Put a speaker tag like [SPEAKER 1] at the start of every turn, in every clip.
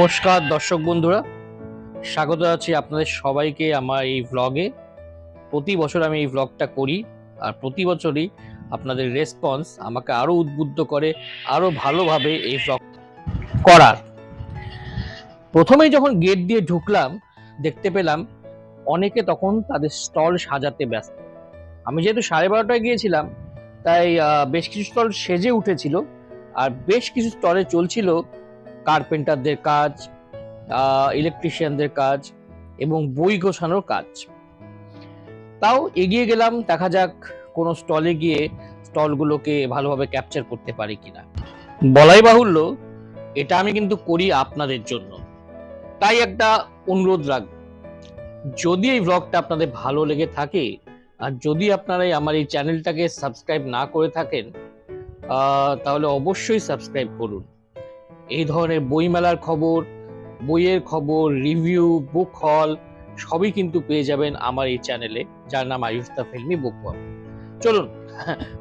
[SPEAKER 1] নমস্কার দর্শক বন্ধুরা, স্বাগত আছি আপনাদের সবাইকে আমার এই ভ্লগে। প্রতি বছর আমি এই ভ্লগটা করি, আর প্রতি বছরই আপনাদের রেসপন্স আমাকে আরও উদ্বুদ্ধ করে আরও ভালোভাবে এই ভ্লগ করার। প্রথমেই যখন গেট দিয়ে ঢুকলাম, দেখতে পেলাম অনেকে তখন তাদের স্টল সাজাতে ব্যস্ত। আমি যেহেতু 12:30টায় গিয়েছিলাম, তাই বেশ কিছু স্টল সেজে উঠেছিল, আর বেশ কিছু স্টলে চলছিল কার্পেন্টারদের কাজ, ইলেকট্রিশিয়ানদের কাজ এবং বই গোছানোর কাজ। তাও এগিয়ে গেলাম, দেখা যাক কোনো স্টলে গিয়ে স্টলগুলোকে ভালোভাবে ক্যাপচার করতে পারি কিনা। বলাই বাহুল্য, এটা আমি কিন্তু করি আপনাদের জন্য, তাই একটা অনুরোধ রাখবো, যদি এই ব্লগটা আপনাদের ভালো লেগে থাকে আর যদি আপনারা আমার এই চ্যানেলটাকে সাবস্ক্রাইব না করে থাকেন, তাহলে অবশ্যই সাবস্ক্রাইব করুন। এই ধরনের বইমেলার খবর, বইয়ের খবর, রিভিউ, বুক হল সবই কিন্তু পেয়ে যাবেন আমার এই চ্যানেলে, যার নাম আয়ুষ দ্য ফিল্মি বুক হল। চলুন,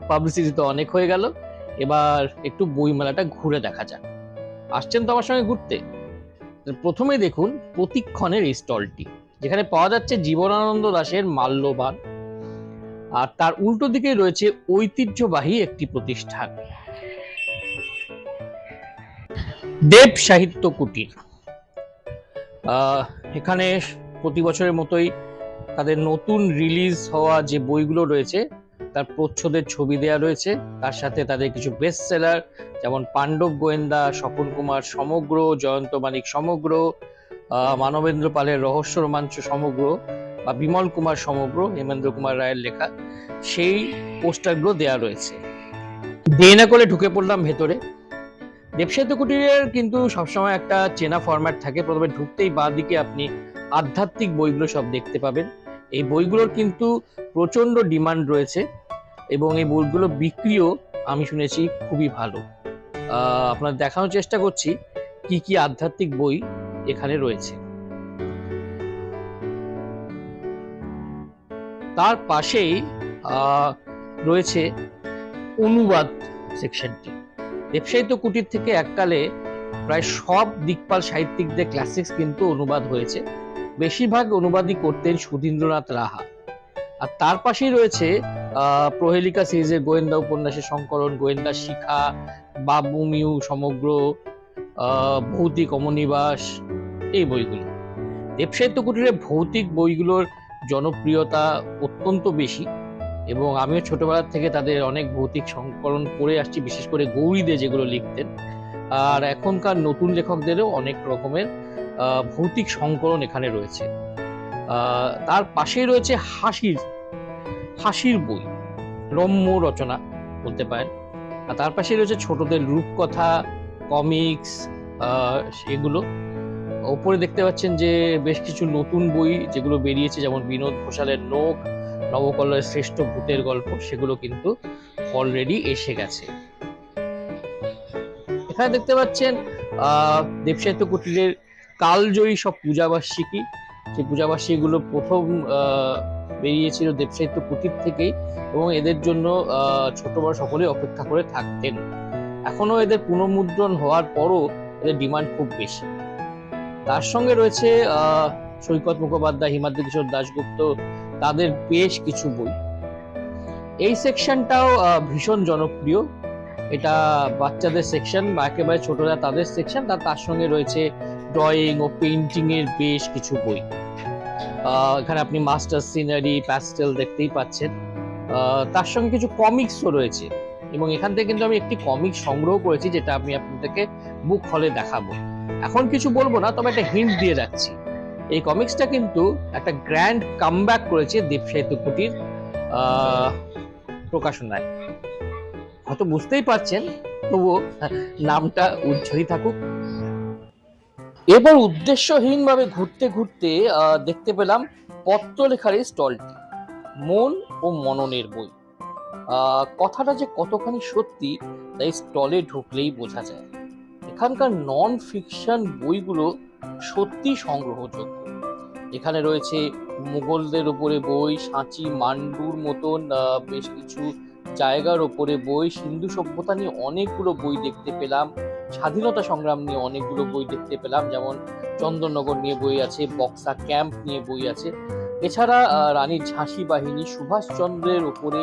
[SPEAKER 1] পাবলিসিটি তো অনেক হয়ে গেল, এবার একটু বইমেলাটা ঘুরে দেখা যাক। আসছেন তো আমার সঙ্গে ঘুরতে? প্রথমে দেখুন প্রতিক্ষণের এই স্টলটি, যেখানে পাওয়া যাচ্ছে জীবনানন্দ দাশের মাল্যবান, আর তার উল্টো দিকে রয়েছে ঐতিহ্যবাহী একটি প্রতিষ্ঠান, দেব সাহিত্য কুটির। এখানে প্রতি বছরের মতোই তাদের নতুন রিলিজ হওয়া যে বইগুলো রয়েছে তার প্রচ্ছদের ছবি দেয়া রয়েছে, তার সাথে তাদের কিছু বেস্ট সেলার যেমন পাণ্ডব গোয়েন্দা, স্বপন কুমার সমগ্র, জয়ন্ত মানিক সমগ্র, মানবেন্দ্র পালের রহস্য রোমাঞ্চ সমগ্র বা বিমল কুমার সমগ্র, হেমেন্দ্র কুমার রায়ের লেখা, সেই পোস্টারগুলো দেয়া রয়েছে। দেরি না করে ঢুকে পড়লাম ভেতরে। দেবসাহিত্য কুটিরের কিন্তু সবসময় একটা চেনা ফরম্যাট থাকে। প্রথমে ঢুকতেই বাঁ দিকে আপনি আধ্যাত্মিক বইগুলো সব দেখতে পাবেন। এই বইগুলোর কিন্তু প্রচন্ড ডিমান্ড রয়েছে এবং এই বইগুলো বিক্রিও আমি শুনেছি খুবই ভালো। আপনার দেখানোর চেষ্টা করছি কি কি আধ্যাত্মিক বই এখানে রয়েছে। তার পাশেই রয়েছে অনুবাদ সেকশনটি। দেবসাহিত্য কুটির থেকে এককালে প্রায় সব দিকপাল সাহিত্যিকদের ক্লাসিক্স কিন্তু অনুবাদ হয়েছে। বেশিরভাগ অনুবাদই করতেন সুধীন্দ্রনাথ রাহা। আর তার পাশেই রয়েছে প্রহেলিকা সিরিজের গোয়েন্দা উপন্যাসের সংকলন, গোয়েন্দা শিখা, বাবু মিউ সমগ্র, ভৌতিক অমনিবাস, এই বইগুলো। দেবসাহিত্য কুটিরের ভৌতিক বইগুলোর জনপ্রিয়তা অত্যন্ত বেশি এবং আমিও ছোটবেলা থেকে তাদের অনেক ভৌতিক সংকলন পড়ে আসছি, বিশেষ করে গৌরী দে যেগুলো লিখতেন। আর এখনকার নতুন লেখকদেরও অনেক রকমের ভৌতিক সংকলন এখানে রয়েছে। তার পাশেই রয়েছে হাসির বই, রম্য রচনা বলতে পারেন। আর তার পাশেই রয়েছে ছোটদের রূপকথা, কমিক্স, এগুলো। ওপরে দেখতে পাচ্ছেন যে বেশ কিছু নতুন বই যেগুলো বেরিয়েছে, যেমন বিনোদ ঘোষালের নোক, নবকলের শ্রেষ্ঠ ভূতের গল্প, সেগুলো কিন্তু অলরেডি এসে গেছে। এখানে দেখতে পাচ্ছেন দেবসাহিত্য কুটিরের কালজয়ী সব পূজাবার্ষিকী। সেই পূজাবার্ষিকীগুলো প্রথম বেরিয়েছিল দেবসাহিত্য কুটির থেকেই এবং এদের জন্য ছোট বড় সকলেই অপেক্ষা করে থাকতেন। এখনো এদের পুনর্মুদ্রণ হওয়ার পরও এদের ডিমান্ড খুব বেশি। তার সঙ্গে রয়েছে সৈকত মুখোপাধ্যায়, হিমাদ্রি কিশোর দাশগুপ্ত, তাদের বেশ কিছু বই। এই সেকশনটাও ভীষণ জনপ্রিয়। এটা বাচ্চাদের সেকশন বা একেবারে ছোটরা তাদের সেকশন। তার সঙ্গে রয়েছে ড্রয়িং ও পেইন্টিং এর বেশ কিছু বই। এখানে আপনি মাস্টার সিনারি, প্যাস্টেল দেখতেই পাচ্ছেন। তার সঙ্গে কিছু কমিক্সও রয়েছে এবং এখান থেকে কিন্তু আমি একটি কমিক্স সংগ্রহ করেছি, যেটা আমি আপনাদেরকে বুক হলে দেখাবো। এখন কিছু বলবো না, তবে একটা হিন্ট দিয়ে রাখছি। এই কমিক্সটা কিন্তু একটা গ্র্যান্ড কামব্যাক করেছে দেবসাহিত্য কুটির প্রকাশনায়। হয়তো বুঝতেই পারছেন, তবুও নামটা উজ্জ্বলই থাকুক। এবার উদ্দেশ্যহীনভাবে ঘুরতে ঘুরতে দেখতে পেলাম পত্রলেখার এই স্টলটি, মন ও মননের বই। কথাটা যে কতখানি সত্যি তাই স্টলে ঢুকলেই বোঝা যায়। এখানকার নন ফিকশন বইগুলো সত্যি সংগ্রহযোগ্য। এখানে রয়েছে মুঘলদের উপরে বই, সাঁচি মান্ডুর মতন বেশ কিছু জায়গার ওপরে বই, সিন্ধু সভ্যতা নিয়ে অনেকগুলো বই দেখতে পেলাম, স্বাধীনতা সংগ্রাম নিয়ে অনেকগুলো বই দেখতে পেলাম, যেমন চন্দননগর নিয়ে বই আছে, বক্সা ক্যাম্প নিয়ে বই আছে। এছাড়া রানী ঝাঁসি বাহিনী, সুভাষচন্দ্রের উপরে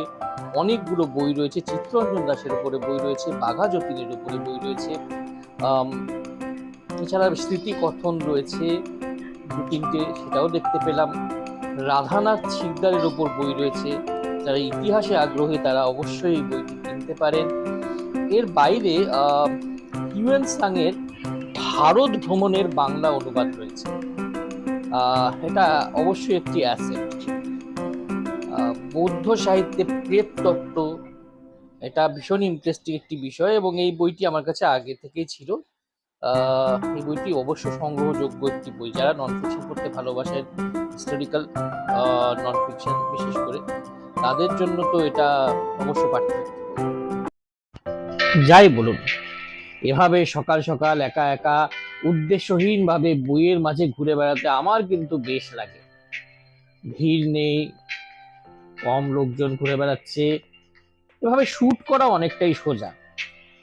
[SPEAKER 1] অনেকগুলো বই রয়েছে, চিত্তরঞ্জন দাসের উপরে বই রয়েছে, বাঘা যতীনের উপরে বই রয়েছে। এছাড়া স্মৃতিকথন রয়েছে 2-3টে, সেটাও দেখতে পেলাম। রাধানাথ শিকদারের উপর বই রয়েছে, যারা ইতিহাসে আগ্রহী তারা অবশ্যই এই বইটি কিনতে পারেন। এর বাইরে হিউয়েন সাং এর ভারত ভ্রমণের বাংলা অনুবাদ রয়েছে, এটা অবশ্যই একটি অ্যাসেট। বৌদ্ধ সাহিত্যে প্রেত তত্ত্ব, এটা ভীষণ ইন্টারেস্টিং একটি বিষয় এবং এই বইটি আমার কাছে আগে থেকেই ছিল। এই বইটি অবশ্য সংগ্রহযোগ্য একটি বই, যারা নন ফিকশন পড়তে ভালোবাসেন, হিস্টোরিক্যাল নন ফিকশন বিশেষ করে, তাদের জন্য তো এটা অবশ্য পাঠ্য। যাই বলুন, এভাবে সকাল সকাল একা একা উদ্দেশ্যহীন ভাবে বইয়ের মাঝে ঘুরে বেড়াতে আমার কিন্তু বেশ লাগে। ভিড় নেই, কম লোকজন ঘুরে বেড়াচ্ছে, এভাবে শুট করা অনেকটাই সোজা।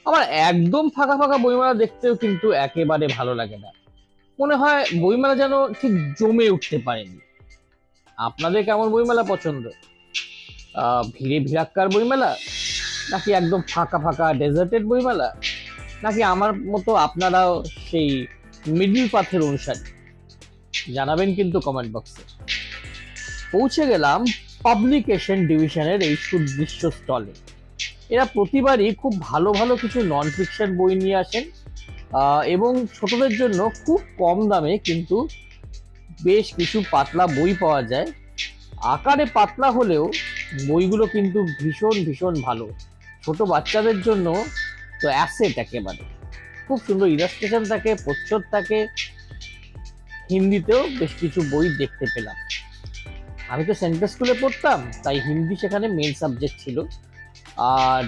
[SPEAKER 1] আমার একদম ফাঁকা ফাঁকা বইমেলা দেখতেও কিন্তু একেবারে ভালো লাগে না, মনে হয় বইমেলা যেন ঠিক জমে উঠতে পারেনি। আপনাদের কেমন বইমেলা পছন্দ? ভিড়ে ভিড়াক্কার বইমেলা, নাকি একদম ফাঁকা ফাঁকা ডেজার্টেড বইমেলা, নাকি আমার মতো আপনারাও সেই মিডল পাথের অনুসারী? জানাবেন কিন্তু কমেন্ট বক্সে। পৌঁছে গেলাম পাবলিকেশন ডিভিশনের এই সুদৃশ্য স্টলে। এরা প্রতিবারই খুব ভালো ভালো কিছু নন ফিকশন বই নিয়ে আসেন এবং ছোটদের জন্য খুব কম দামে কিন্তু বেশ কিছু পাতলা বই পাওয়া যায়। আকারে পাতলা হলেও বইগুলো কিন্তু ভীষণ ভীষণ ভালো, ছোট বাচ্চাদের জন্য তো অ্যাসেট একেবারে। খুব সুন্দর ইলাস্ট্রেশন থাকে, প্রচ্ছদ থাকে, হিন্দিতেও বেশ কিছু বই দেখতে পেলাম। আমি তো সেন্টার স্কুলে পড়তাম, তাই হিন্দি সেখানে মেন সাবজেক্ট ছিল। আর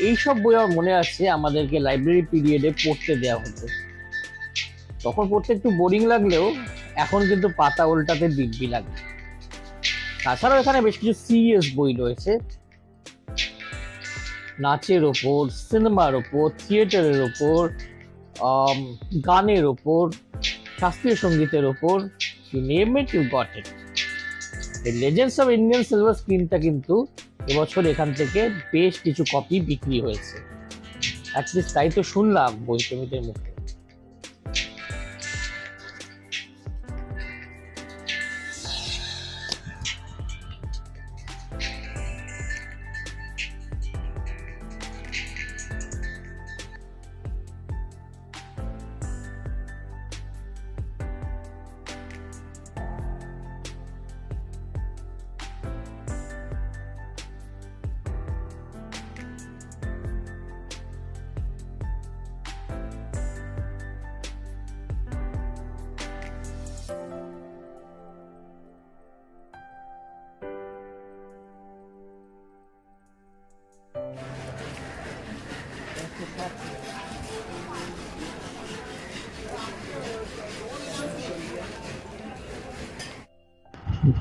[SPEAKER 1] এইসব বই আমার মনে আছে আমাদেরকে লাইব্রেরি পিরিয়ডে পড়তে দেওয়া হতো। তখন পড়তে একটু বোরিং লাগলেও এখন কিন্তু পাতা উল্টাতে দিব্যি লাগে। তাছাড়াও এখানে বেশ কিছু সিরিয়াস বই রয়েছে, নাচের ওপর, সিনেমার ওপর, থিয়েটারের ওপর, গানের ওপর, শাস্ত্রীয় সঙ্গীতের ওপর, you name it you got it. এই লেজেন্ডস অফ ইন্ডিয়ান সিলভার স্ক্রিনটা কিন্তু এবছর এখান থেকে বেশ কিছু কপি বিক্রি হয়েছে, অ্যাটলিস্ট তাই তো শুনলাম বই প্রেমীদের মুখে।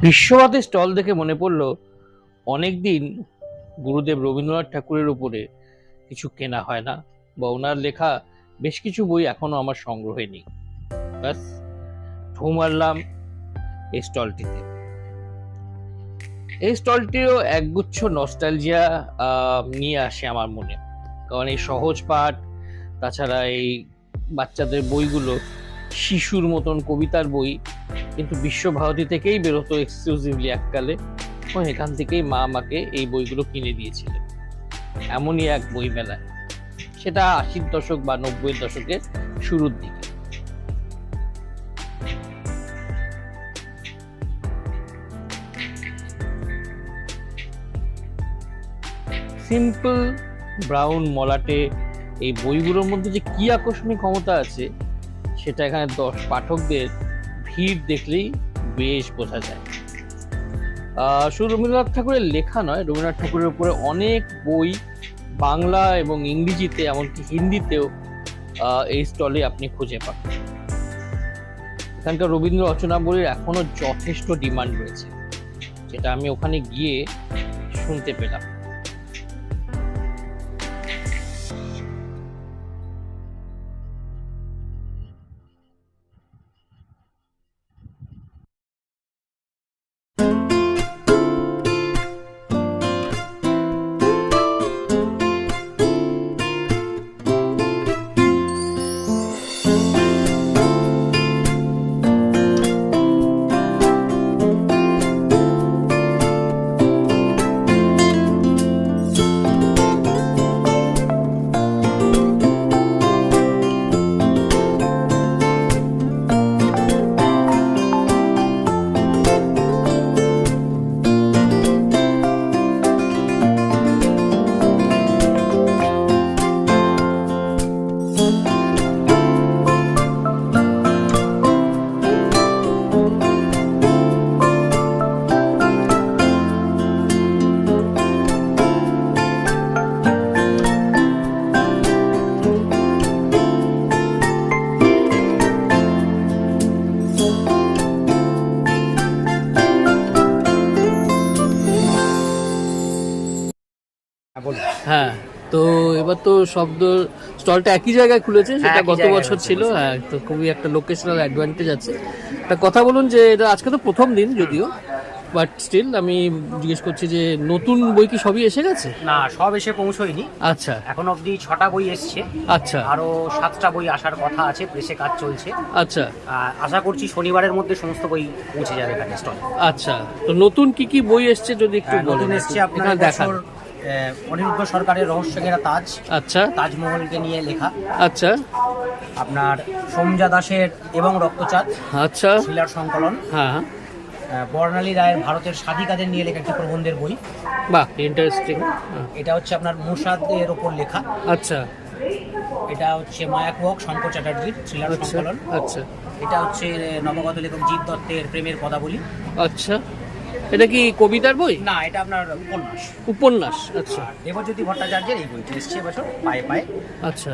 [SPEAKER 1] বিশ্ববাদী স্টল দেখে মনে পড়লো অনেকদিন গুরুদেব রবীন্দ্রনাথ ঠাকুরের উপরে কিছু কেনা হয় না, বা ওনার লেখা বেশ কিছু বই এখনো আমার সংগ্রহে নেই। ব্যাস ঢু মারলাম এই স্টলটিতে। এই স্টলটিও একগুচ্ছ নস্টালজিয়া নিয়ে আসে আমার মনে, কারণ এই সহজ পাঠ, তাছাড়া এই বাচ্চাদের বইগুলো, শিশুর মতন কবিতার বই কিন্তু বিশ্বভারতী থেকেই বেরোতো এক্সক্লুসিভলি এককালে, এবং এখান থেকেই মা আমাকে এই বইগুলো কিনে দিয়েছিলেন। এমনই এক বই মেলায়, সেটা 80-র দশক বা 90-এর দশকের শুরুর দিকে। সিম্পল ব্রাউন মলাটে এই বইগুলোর মধ্যে যে কি আকর্ষণীয় ক্ষমতা আছে সেটা এখানে পাঠকদের ভিড় দেখলেই বেশ বোঝা যায়। শুধু রবীন্দ্রনাথ ঠাকুরের লেখা নয়, রবীন্দ্রনাথ ঠাকুরের উপরে অনেক বই বাংলা এবং ইংরেজিতে, এমনকি হিন্দিতেও এই স্টলে আপনি খুঁজে পাবেন। এখানকার রবীন্দ্র রচনাবলীর এখনো যথেষ্ট ডিমান্ড রয়েছে, যেটা আমি ওখানে গিয়ে শুনতে পেলাম। হ্যাঁ, তো এবার তো শব্দ স্টলটা একই জায়গায় খুলেছে, সেটা
[SPEAKER 2] একই
[SPEAKER 1] গত
[SPEAKER 2] জায়গায়
[SPEAKER 1] বছর
[SPEAKER 2] হয়েছে,
[SPEAKER 1] ছিল। হ্যাঁ, তো খুবই একটা লোকেশনাল অ্যাডভান্টেজ আছে। একটা কথা বলুন যে এটা আজকে তো প্রথম দিন যদিও, বাট স্টিল আমি জিজ্ঞেস করছি যে নতুন বই কি সবই এসে গেছে?
[SPEAKER 2] না, সব এসে পৌঁছয়নি।
[SPEAKER 1] আচ্ছা
[SPEAKER 2] এখন অবধি 6টা বই এসছে,
[SPEAKER 1] আচ্ছা
[SPEAKER 2] আরো 7টা বই আসার কথা আছে, প্রেসে কাজ চলছে।
[SPEAKER 1] আচ্ছা
[SPEAKER 2] আশা করছি শনিবারের মধ্যে সমস্ত বই পৌঁছে যাবে এখানে স্টল।
[SPEAKER 1] আচ্ছা, তো নতুন কি কি বই এসছে যদি একটু
[SPEAKER 2] নতুন
[SPEAKER 1] বলেন।
[SPEAKER 2] এসছে আপনার
[SPEAKER 1] এখানে দেখান।
[SPEAKER 2] দেখার অনিরুদ্ধ সরকারের রহস্য ঘেরা তাজ,
[SPEAKER 1] আচ্ছা
[SPEAKER 2] তাজমহলকে নিয়ে লেখা।
[SPEAKER 1] আচ্ছা
[SPEAKER 2] আপনার সোমজা দাসের এবং রক্তচাঁদ
[SPEAKER 1] আচ্ছা
[SPEAKER 2] থ্রিলার সংকলন।
[SPEAKER 1] হ্যাঁ,
[SPEAKER 2] বর্ণালী রায়ের ভারতের স্বাধিকাদের নিয়ে লেখা একটি প্রবন্ধের বই।
[SPEAKER 1] বাহ ইন্টারেস্টিং।
[SPEAKER 2] এটা হচ্ছে আপনার মোসাদের ওপর লেখা।
[SPEAKER 1] আচ্ছা
[SPEAKER 2] এটা হচ্ছে মায়াকুয়ক শঙ্কর চ্যাটার্জির থ্রিলার
[SPEAKER 1] আচ্ছা
[SPEAKER 2] সংকলন।
[SPEAKER 1] আচ্ছা
[SPEAKER 2] এটা হচ্ছে নবগত লেখক জিৎ দত্তের প্রেমের পদাবলী।
[SPEAKER 1] আচ্ছা, এটা কি কবিতার বই?
[SPEAKER 2] না, এটা আপনার উপন্যাস।
[SPEAKER 1] উপন্যাস, আচ্ছা
[SPEAKER 2] দেবজ্যোতি ভট্টাচার্যের এই বইটি এসছে এবছর পায়ে পায়ে।
[SPEAKER 1] আচ্ছা,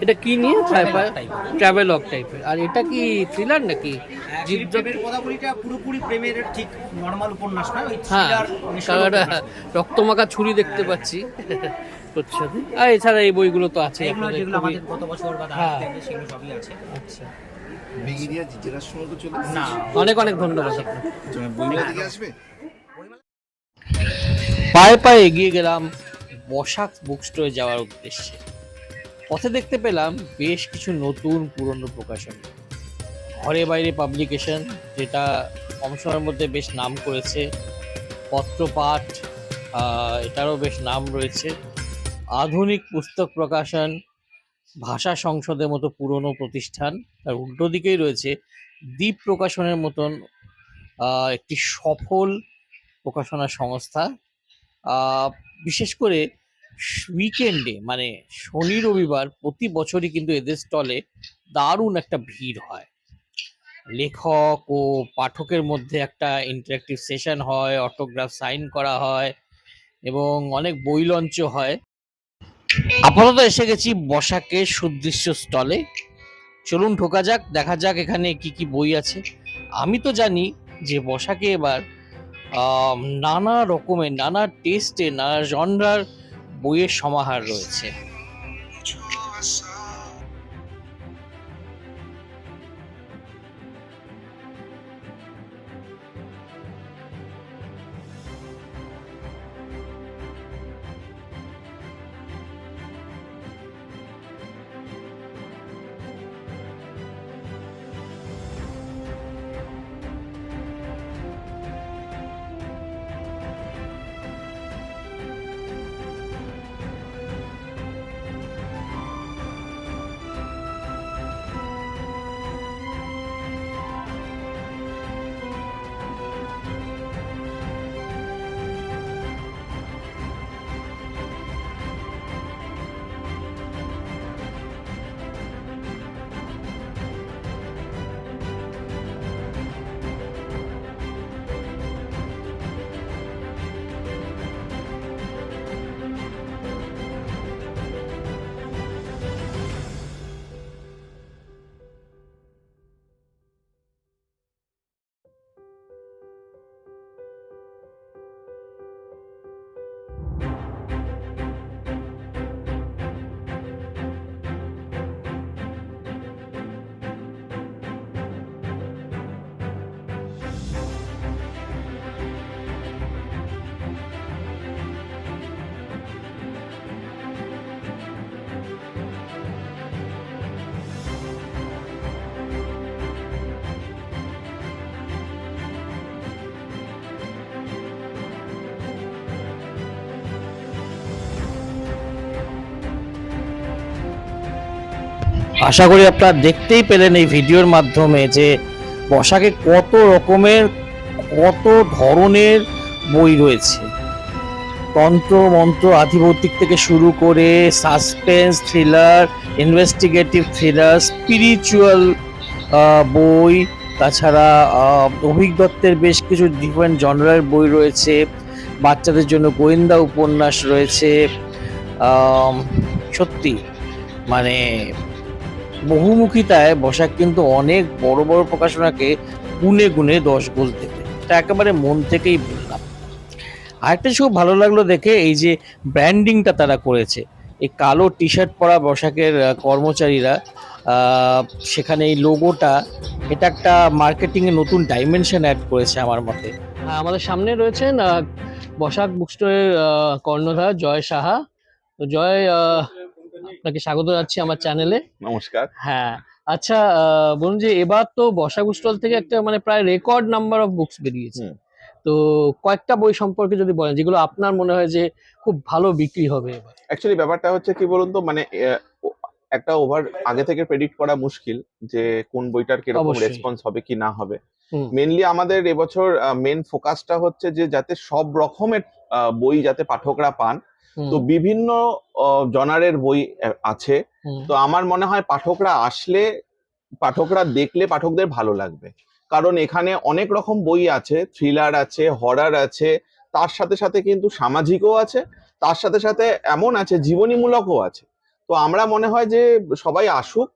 [SPEAKER 1] এটা কি নিয়ে?
[SPEAKER 2] Travelogue type।
[SPEAKER 1] ট্রাভেলগ টাইপের। আর এটা কি থ্রিলার নাকি?
[SPEAKER 2] Actually প্রেমের পদাবলীটা পুরোপুরি প্রেমের ঠিক নর্মাল উপন্যাস নয়, ওই
[SPEAKER 1] হ্যাঁ,
[SPEAKER 2] থ্রিলার
[SPEAKER 1] কারণ একটা রক্তমাখা ছুরি দেখতে পাচ্ছি প্রচ্ছদে। আর এছাড়া এই বইগুলো তো আছে
[SPEAKER 2] এগুলো
[SPEAKER 1] আপনাদের
[SPEAKER 2] যেগুলো
[SPEAKER 1] খুবই।
[SPEAKER 2] আমাদের গত বছর বা
[SPEAKER 1] হ্যাঁ।
[SPEAKER 2] দেখবে সেগুলো সবই আছে।
[SPEAKER 1] আচ্ছা,
[SPEAKER 3] মেগিরিয়া জেলার সময় তো চলে
[SPEAKER 2] না,
[SPEAKER 1] অনেক অনেক ধন্যবাদ আপনার।
[SPEAKER 3] বইমেলা থেকে আসবে।
[SPEAKER 1] পায়ে পায়ে এগিয়ে গেলাম বসাক বুক স্টোরে যাওয়ার উদ্দেশ্যে। পথে দেখতে পেলাম বেশ কিছু নতুন পুরনো প্রকাশনী, ঘরে বাইরে পাবলিকেশন, যেটা কম সময়ের মধ্যে বেশ নাম করেছে। পত্রপাঠ, এটারও বেশ নাম রয়েছে। আধুনিক পুস্তক প্রকাশন, ভাষা সংসদের মতো পুরনো প্রতিষ্ঠান। তার উল্টো দিকেই রয়েছে দ্বীপ প্রকাশনের মতন একটি সফল প্রকাশনা সংস্থা। বিশেষ করে উইকেন্ডে মানে শনি রবিবার প্রতি বছরই কিন্তু এদের স্টলে দারুণ একটা ভিড় হয়। লেখক ও পাঠকের মধ্যে একটা ইন্টারেক্টিভ সেশন হয়, অটোগ্রাফ সাইন করা হয় এবং অনেক বই লঞ্চ হয়। আপাতত এসে গেছি বসাকের সুদৃশ্য স্টলে। চলুন ঢোকা যাক, দেখা যাক এখানে কি কি বই আছে। আমি তো জানি যে বসাকে এবার নানা রকমের, নানা টেস্টে, নানা জনরার বইয়ের সমাহার রয়েছে। আশা করি আপনারা দেখতেই পেলেন এই ভিডিওর মাধ্যমে যে বসাকে কত রকমের, কত ধরনের বই রয়েছে। তন্ত্র মন্ত্র আধিভৌতিক থেকে শুরু করে suspense, thriller, investigative thriller, spiritual বই, তাছাড়া অভিক দত্তের বেশ কিছু ডিফারেন্ট জনরার বই রয়েছে। বাচ্চাদের জন্য গোয়েন্দা উপন্যাস রয়েছে। সত্যি মানে বহুমুখিতায় বসাক কিন্তু অনেক বড় বড় প্রকাশনাকে গুনে গুনে 10 গোল দেবে, এটা একেবারে মন থেকেই বললাম। আরেকটা খুব ভালো লাগলো দেখে, এই যে ব্র্যান্ডিংটা তারা করেছে, এই কালো টি শার্ট পরা বসাকের কর্মচারীরা, সেখানে এই লোগোটা, এটা একটা মার্কেটিং এ নতুন ডাইমেনশন অ্যাড করেছে আমার মতে। আমাদের সামনে রয়েছেন বসাক বুক স্টোরের কর্ণধার জয় সাহা। তো জয়, আপনাকে স্বাগত জানাচ্ছি আমার চ্যানেলে।
[SPEAKER 4] নমস্কার।
[SPEAKER 1] হ্যাঁ, আচ্ছা, বলুন যে এবার তো বসাক বুক স্টল থেকে একটা মানে প্রায় রেকর্ড নাম্বার অফ বুকস বেরিয়েছে। তো কয়েকটা বই সম্পর্কে যদি বলেন যেগুলো আপনার মনে হয় যে খুব ভালো বিক্রি হবে এবার।
[SPEAKER 4] অ্যাকচুয়ালি ব্যাপারটা হচ্ছে কি বলুন তো, মানে একটা ওভার আগে থেকে প্রেডিক্ট করা মুশকিল যে কোন বইটার কিরকম
[SPEAKER 1] অবশ্যই।
[SPEAKER 4] রেসপন্স হবে কি না হবে।
[SPEAKER 1] হুম।
[SPEAKER 4] মেনলি আমাদের এবছর মেন ফোকাসটা হচ্ছে যে যাতে সব রকমের বই যাতে পাঠকরা পান।
[SPEAKER 1] হুম,
[SPEAKER 4] তো বিভিন্ন জনারের বই আছে।
[SPEAKER 1] হুম,
[SPEAKER 4] তো আমার মনে হয় পাঠকরা আসলে, পাঠকরা দেখলে পাঠকদের ভালো লাগবে। কারণ এখানে অনেক রকম বই আছে, থ্রিলার আছে, হরর আছে, তার সাথে সাথে কিন্তু সামাজিকও আছে, তার সাথে সাথে এমন আছে জীবনীমূলকও আছে। তো আমরা মনে হয় যে সবাই আসুক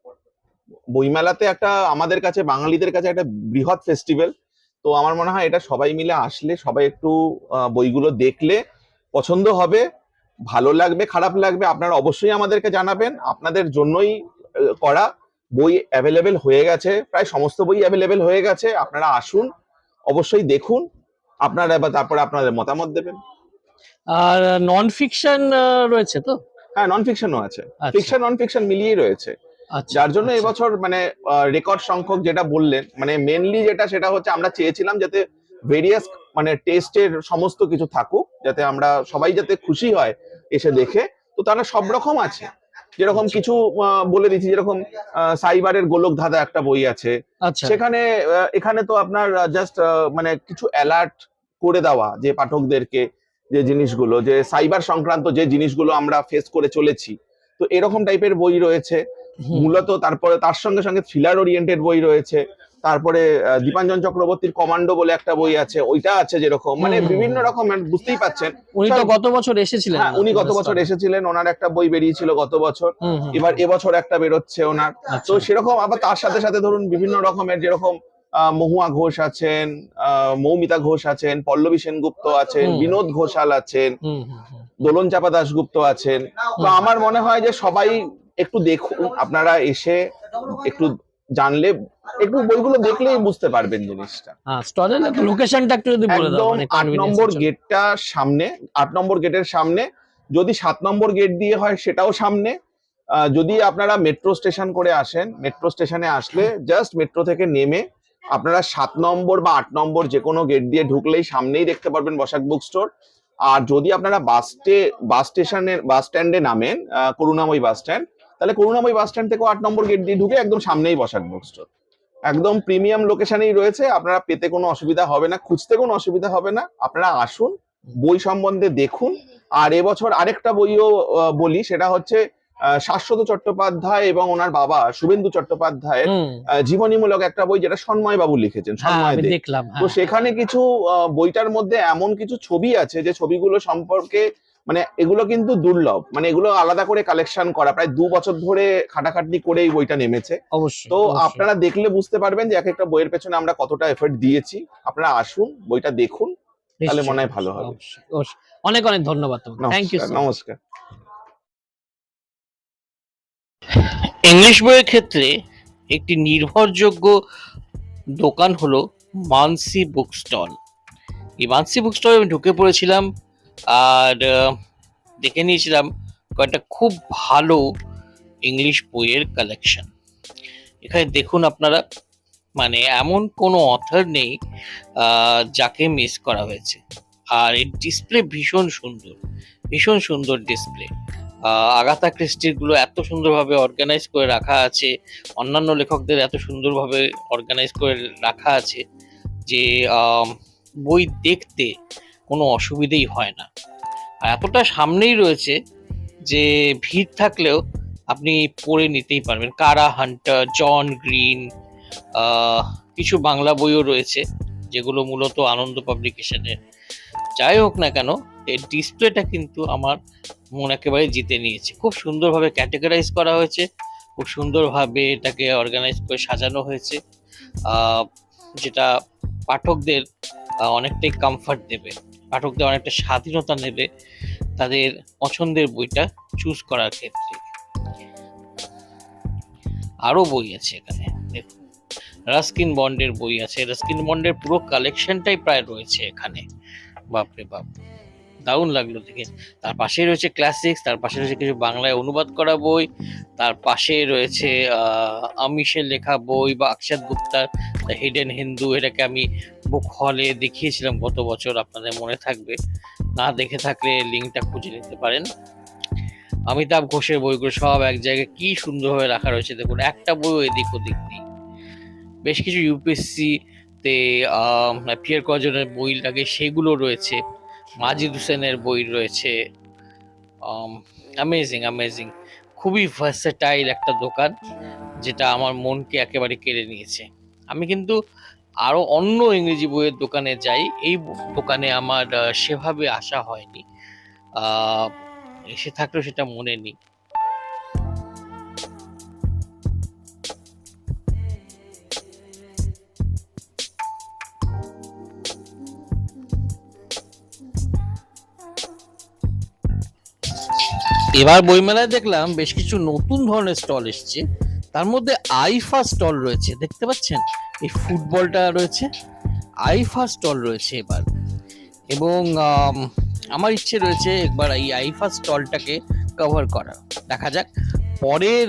[SPEAKER 4] বইমেলাতে, একটা আমাদের কাছে বাঙালিদের কাছে একটা বৃহৎ ফেস্টিভ্যাল। তো আমার মনে হয় এটা সবাই মিলে আসলে, সবাই একটু বইগুলো দেখলে পছন্দ হবে, ভালো লাগবে, খারাপ লাগবে, আপনারা অবশ্যই আমাদেরকে জানাবেন। আপনাদের জন্যই করা। বই অ্যাভেলেবেল হয়ে গেছে, প্রায় সমস্ত বই অ্যাভেলেবেল হয়ে গেছে, আপনারা আসুন, অবশ্যই দেখুন, আপনারা এবার তারপরে আপনাদের মতামত দেবেন।
[SPEAKER 1] আর নন ফিকশন রয়েছে তো?
[SPEAKER 4] হ্যাঁ, নন ফিকশনও আছে,
[SPEAKER 1] আচ্ছা।
[SPEAKER 4] ফিকশন নন ফিকশন মিলিয়েই রয়েছে।
[SPEAKER 1] আচ্ছা,
[SPEAKER 4] যার জন্য
[SPEAKER 1] আচ্ছা।
[SPEAKER 4] এবছর মানে রেকর্ড সংখ্যক, যেটা বললেন, মানে মেনলি যেটা সেটা হচ্ছে আমরা চেয়েছিলাম যাতে ভেরিয়াস মানে টেস্টের সমস্ত কিছু থাকুক, যাতে আমরা সবাই যাতে খুশি হয় এসে দেখে। তো তারা সব রকম আছে, যেরকম
[SPEAKER 1] আচ্ছা।
[SPEAKER 4] কিছু বলে দিচ্ছি, যেরকম সাইবারের গোলক ধাঁধা একটা বই আছে।
[SPEAKER 1] আচ্ছা।
[SPEAKER 4] সেখানে এখানে তো আপনার জাস্ট মানে কিছু অ্যালার্ট করে দেওয়া যে পাঠকদেরকে, যে জিনিসগুলো, যে সাইবার সংক্রান্ত যে জিনিসগুলো আমরা ফেস করে চলেছি, তো এরকম টাইপের বই রয়েছে
[SPEAKER 1] হুম,
[SPEAKER 4] মূলত। তারপরে তার সঙ্গে সঙ্গে থ্রিলার ওরিয়েন্টেড বই রয়েছে। তারপরে দীপাঞ্জন চক্রবর্তীর কমান্ডো বলে একটা বই আছে, ওইটা আছে যেরকম, মানে
[SPEAKER 1] হুম, হুম,
[SPEAKER 4] বিভিন্ন
[SPEAKER 1] হুম।
[SPEAKER 4] রকম, বুঝতেই পাচ্ছেন।
[SPEAKER 1] উনি তো
[SPEAKER 4] সব-
[SPEAKER 1] গত বছর এসেছিলেন।
[SPEAKER 4] হ্যাঁ, উনি গত বছর এসেছিলেন, ওনার একটা বই বেরিয়েছিল গত বছর,
[SPEAKER 1] হুম, হুম,
[SPEAKER 4] এবার এবছর একটা বেরোচ্ছে ওনার।
[SPEAKER 1] আচ্ছা।
[SPEAKER 4] তো সেরকম আবার তার সাথে সাথে ধরুন বিভিন্ন রকমের, যেরকম মহুয়া ঘোষ আছেন, মৌমিতা ঘোষ আছেন, পল্লবী সেনগুপ্ত আছেন,
[SPEAKER 1] হুম।
[SPEAKER 4] বিনোদ ঘোষাল আছেন,
[SPEAKER 1] হুম, হুম, হুম।
[SPEAKER 4] দোলন চাপা দাশগুপ্ত আছেন। তো আমার মনে হয় যে সবাই একটু দেখুন, আপনারা এসে একটু জানলে, একটু বইগুলো দেখলেই বুঝতে পারবেন জিনিসটা।
[SPEAKER 1] স্টলের লোকেশনটা একটু যদি বলে দাও,
[SPEAKER 4] একদম
[SPEAKER 1] মানে
[SPEAKER 4] ৮ নম্বর গেটটা সামনে, ৮ নম্বর গেটের সামনে। যদি ৭ নম্বর গেট দিয়ে হয় সেটাও সামনে। যদি আপনারা মেট্রো স্টেশন করে আসেন, মেট্রো স্টেশনে আসলে জাস্ট মেট্রো থেকে নেমে আপনারা ৭ নম্বর বা ৮ নম্বর যে কোনো গেট দিয়ে ঢুকলেই সামনেই দেখতে পারবেন বসাক বুক স্টোর। আর যদি আপনারা বাস স্ট্যান্ডে নামেন, করুণাময়ী বাস স্ট্যান্ড, তাহলে করুণাময়ী বাস স্ট্যান্ড থেকে ৮ নম্বর গেট দিয়ে ঢুকে একদম সামনেই বসাক বুক স্টোর। একদম প্রিমিয়াম লোকেশনেই রয়েছে, আপনারা পেতে কোনো অসুবিধা হবে না, খুঁজতে কোনো অসুবিধা হবে না। আপনারা আসুন, বই সম্বন্ধে দেখুন। আর এবছর আরেকটা বইও বলি, সেটা হচ্ছে শাশ্বত চট্টোপাধ্যায় এবং ওনার বাবা শুভেন্দু চট্টোপাধ্যায়ের জীবনীমূলক একটা বই, যেটা সন্ময় বাবু লিখেছেন, সন্ময় দে।
[SPEAKER 1] দেখলাম।
[SPEAKER 4] তো সেখানে কিছু বইটার মধ্যে এমন কিছু ছবি আছে যে ছবিগুলো সম্পর্কে, মানে এগুলো কিন্তু দুর্লভ, মানে এগুলো আলাদা করে কালেকশন করা, প্রায় ২ বছর ধরে খাটাখাটনি করে এই বইটা নেমেছে।
[SPEAKER 1] অবশ্যই।
[SPEAKER 4] তো আপনারা দেখলে বুঝতে পারবেন যে এক একটা বইয়ের পেছনে আমরা কতটা এফর্ট দিয়েছি। আপনারা আসুন, বইটা দেখুন, তাহলে মনে হয় ভালো হবে।
[SPEAKER 1] অনেক অনেক ধন্যবাদ তোমাকে। Thank you.
[SPEAKER 4] নমস্কার, নমস্কার।
[SPEAKER 1] ইংলিশ বইয়ের ক্ষেত্রে একটি নির্ভরযোগ্য দোকান হলো মানসি বুক স্টল। এই মানসি বুক স্টলে আমি ঢুকে পড়েছিলাম, আর দেখে নিয়েছিলাম কয়েকটা খুব ভালো ইংলিশ বইয়ের কালেকশন। এখানে দেখুন আপনারা, মানে এমন কোনো অথর নেই যাকে মিস করা হয়েছে। আর এর ডিসপ্লে ভীষণ সুন্দর, ভীষণ সুন্দর ডিসপ্লে। আগাথা ক্রিস্টির গুলো এত সুন্দরভাবে অর্গানাইজ করে রাখা আছে, অন্যান্য লেখকদের এত সুন্দরভাবে অর্গানাইজ করে রাখা আছে যে বই দেখতে কোনো অসুবিধেই হয় না। আর এতটা সামনেই রয়েছে যে ভিড় থাকলেও আপনি পড়ে নিতেই পারবেন। কারা হান্টার, জন গ্রিন, কিছু বাংলা বইও রয়েছে যেগুলো মূলত আনন্দ পাবলিকেশনের। যাই হোক না কেন, এর ডিসপ্লেটা কিন্তু আমার মন একেবারে জিতে নিয়েছে। খুব সুন্দরভাবে ক্যাটেগরাইজ করা হয়েছে, খুব সুন্দরভাবে এটাকে অর্গানাইজ করে সাজানো হয়েছে, যেটা পাঠকদের অনেকটাই কমফর্ট দেবে। পাঠকদের অনেকটা স্বাধীনতা নেবে তাদের পছন্দের বইটা চুজ করার ক্ষেত্রে। আরো বই আছে এখানে, দেখুন রাস্কিন বন্ডের বই আছে, রাস্কিন বন্ডের পুরো কালেকশনটাই প্রায় রয়েছে এখানে। বাপরে বাপ, দারুণ লাগলো দেখে। তার পাশে রয়েছে ক্লাসিক্স, তার পাশে রয়েছে কিছু বাংলায় অনুবাদ করা বই, তার পাশে রয়েছে আমিশের লেখা বই বা অক্ষত গুপ্তার দ্য হিডেন হিন্দু। এটাকে আমি বুক হলে দেখিয়েছিলাম গত বছর, আপনাদের মনে থাকবে, না দেখে থাকলে লিঙ্কটা খুঁজে নিতে পারেন। অমিতাভ ঘোষের বইগুলো সব এক জায়গায় কি সুন্দরভাবে রাখা রয়েছে, দেখুন একটা বই এদিক ওদিক নেই। বেশ কিছু ইউপিএসসি তে অ্যাপিয়ার করার জন্য বই লাগে সেগুলো রয়েছে, মাজিদ হোসেনের বই রয়েছে। অ্যামেজিং অ্যামেজিং, খুবই ভার্সেটাইল একটা দোকান, যেটা আমার মনকে একেবারে কেড়ে নিয়েছে। আমি কিন্তু আরো অন্য ইংরেজি বইয়ের দোকানে যাই, এই দোকানে আমার সেভাবে আসা হয়নি, এসে থাকলেও সেটা মনে নেই। এবার বইমেলায় দেখলাম বেশ কিছু নতুন ধরনের স্টল এসছে, তার মধ্যে আইফা স্টল রয়েছে, দেখতে পাচ্ছেন এই ফুটবলটা রয়েছে, আইফা স্টল রয়েছে এবার। এবং আমার ইচ্ছে রয়েছে একবার এই আইফা স্টলটাকে কভার করা, দেখা যাক পরের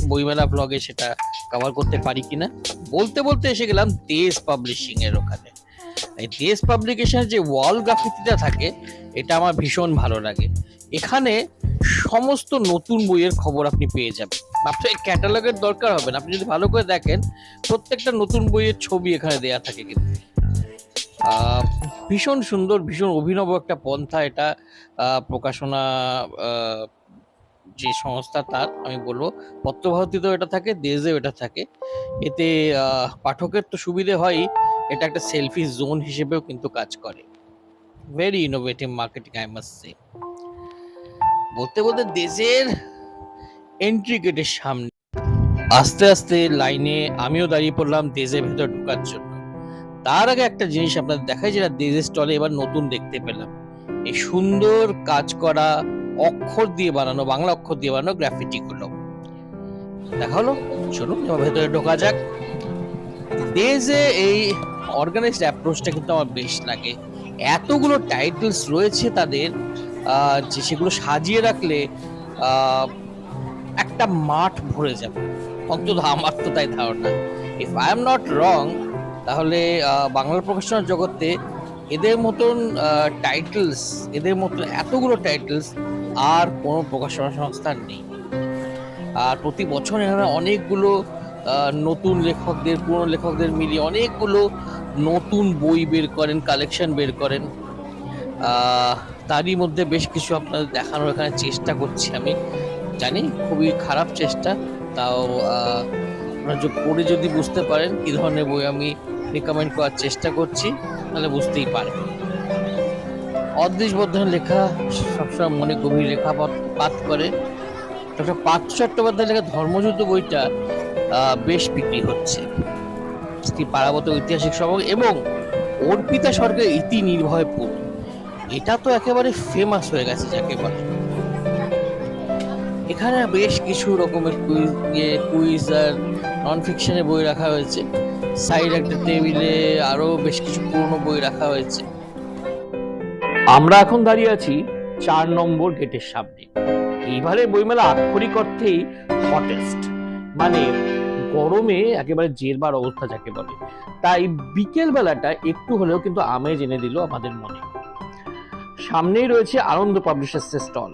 [SPEAKER 1] বইমেলা ব্লগে সেটা কভার করতে পারি কিনা। বলতে বলতে এসে গেলাম দেশ পাবলিশিং এর ওখানে। এই দেশ পাবলিকেশনের যে ওয়াল গ্রাফিতিটা থাকে এটা আমার ভীষণ ভালো লাগে। এখানে সমস্ত নতুন বইয়ের খবর আপনি পেয়ে যাবেন, আপনার ক্যাটালগের দরকার হবে না, আপনি যদি ভালো করে দেখেন প্রত্যেকটা নতুন বইয়ের ছবি এখানে দেয়া থাকে। কিন্তু ভীষণ সুন্দর, ভীষণ অভিনব একটা পন্থা এটা। প্রকাশনা যে সংস্থা তার আমি বলবো, পত্রভারতীতেও এটা থাকে, দেশেও এটা থাকে। এতে পাঠকের তো সুবিধে হয়ই, এটা একটা সেলফি জোন হিসেবেও কিন্তু কাজ করে। Very innovative marketing, I must say. বলতে বলতে দেশের এন্ট্রি গেটের সামনে আস্তে আস্তে লাইনে আমিও দাঁড়িয়ে পড়লাম দেশের ভেতর ঢোকার জন্য। তার আগে একটা জিনিস আপনাদের দেখাই, যেটা দেশের স্টলে এবার নতুন দেখতে পেলাম, এই সুন্দর কাজ করা অক্ষর দিয়ে বানানো, বাংলা অক্ষর দিয়ে বানানো গ্রাফিটি গুলো দেখা হলো। চলুন এবার ভেতরে ঢোকা যাক। দেশে এই অর্গানাইজড অ্যাপ্রোচটা কিন্তু আমার বেশ লাগে। এতগুলো টাইটেলস রয়েছে তাদের, যে সেগুলো সাজিয়ে রাখলে একটা মাঠ ভরে যাবে, অন্তত আমার তো তাই ধারণা। If I am not wrong, তাহলে বাংলা প্রকাশনার জগতে এদের মতন টাইটেলস, এদের মতন এতগুলো টাইটেলস আর কোনো প্রকাশনা সংস্থার নেই। আর প্রতি বছর এখানে অনেকগুলো নতুন লেখকদের, পুরনো লেখকদের মিলিয়ে অনেকগুলো নতুন বই বের করেন, কালেকশন বের করেন। তারই মধ্যে বেশ কিছু আপনাদের দেখানোর এখানে চেষ্টা করছি। আমি জানি খুবই খারাপ চেষ্টা, তাও আপনারা পড়ে যদি বুঝতে পারেন কি ধরনের বই আমি রিকমেন্ড করার চেষ্টা করছি, তাহলে বুঝতেই পারবেন। অদৃশ বর্ধনের লেখা সবসময় মনে গভীর রেখাপাত করে। ডক্টর পার্থ চট্টোপাধ্যায়ের লেখা ধর্মযুদ্ধ বইটা বেশ বিক্রি হচ্ছে। শ্রী পারাবত ঐতিহাসিক সবক এবং অর্পিতা স্বর্গের ইতি নির্ভয়পুর, এটা তো একেবারে ফেমাস হয়ে গেছে যাকে বলে। এখানে বেশ কিছু রকমের কুইজ আর নন ফিকশনের বই রাখা হয়েছে। সাইড একটা টেবিলে আরো বেশ কিছু পুরনো বই রাখা হয়েছে। আমরা এখন দাঁড়িয়ে আছি 4 নম্বর গেটের সামনে। এইবারে বইমেলা আক্ষরিক অর্থেই হটেস্ট, মানে গরমে একেবারে জেরবার অবস্থা যাকে বলে। তাই বিকেল বেলাটা একটু হলেও কিন্তু আমেজ এনে দিল আমাদের মনে। সামনেই রয়েছে আনন্দ পাবলিশার্সের স্টল,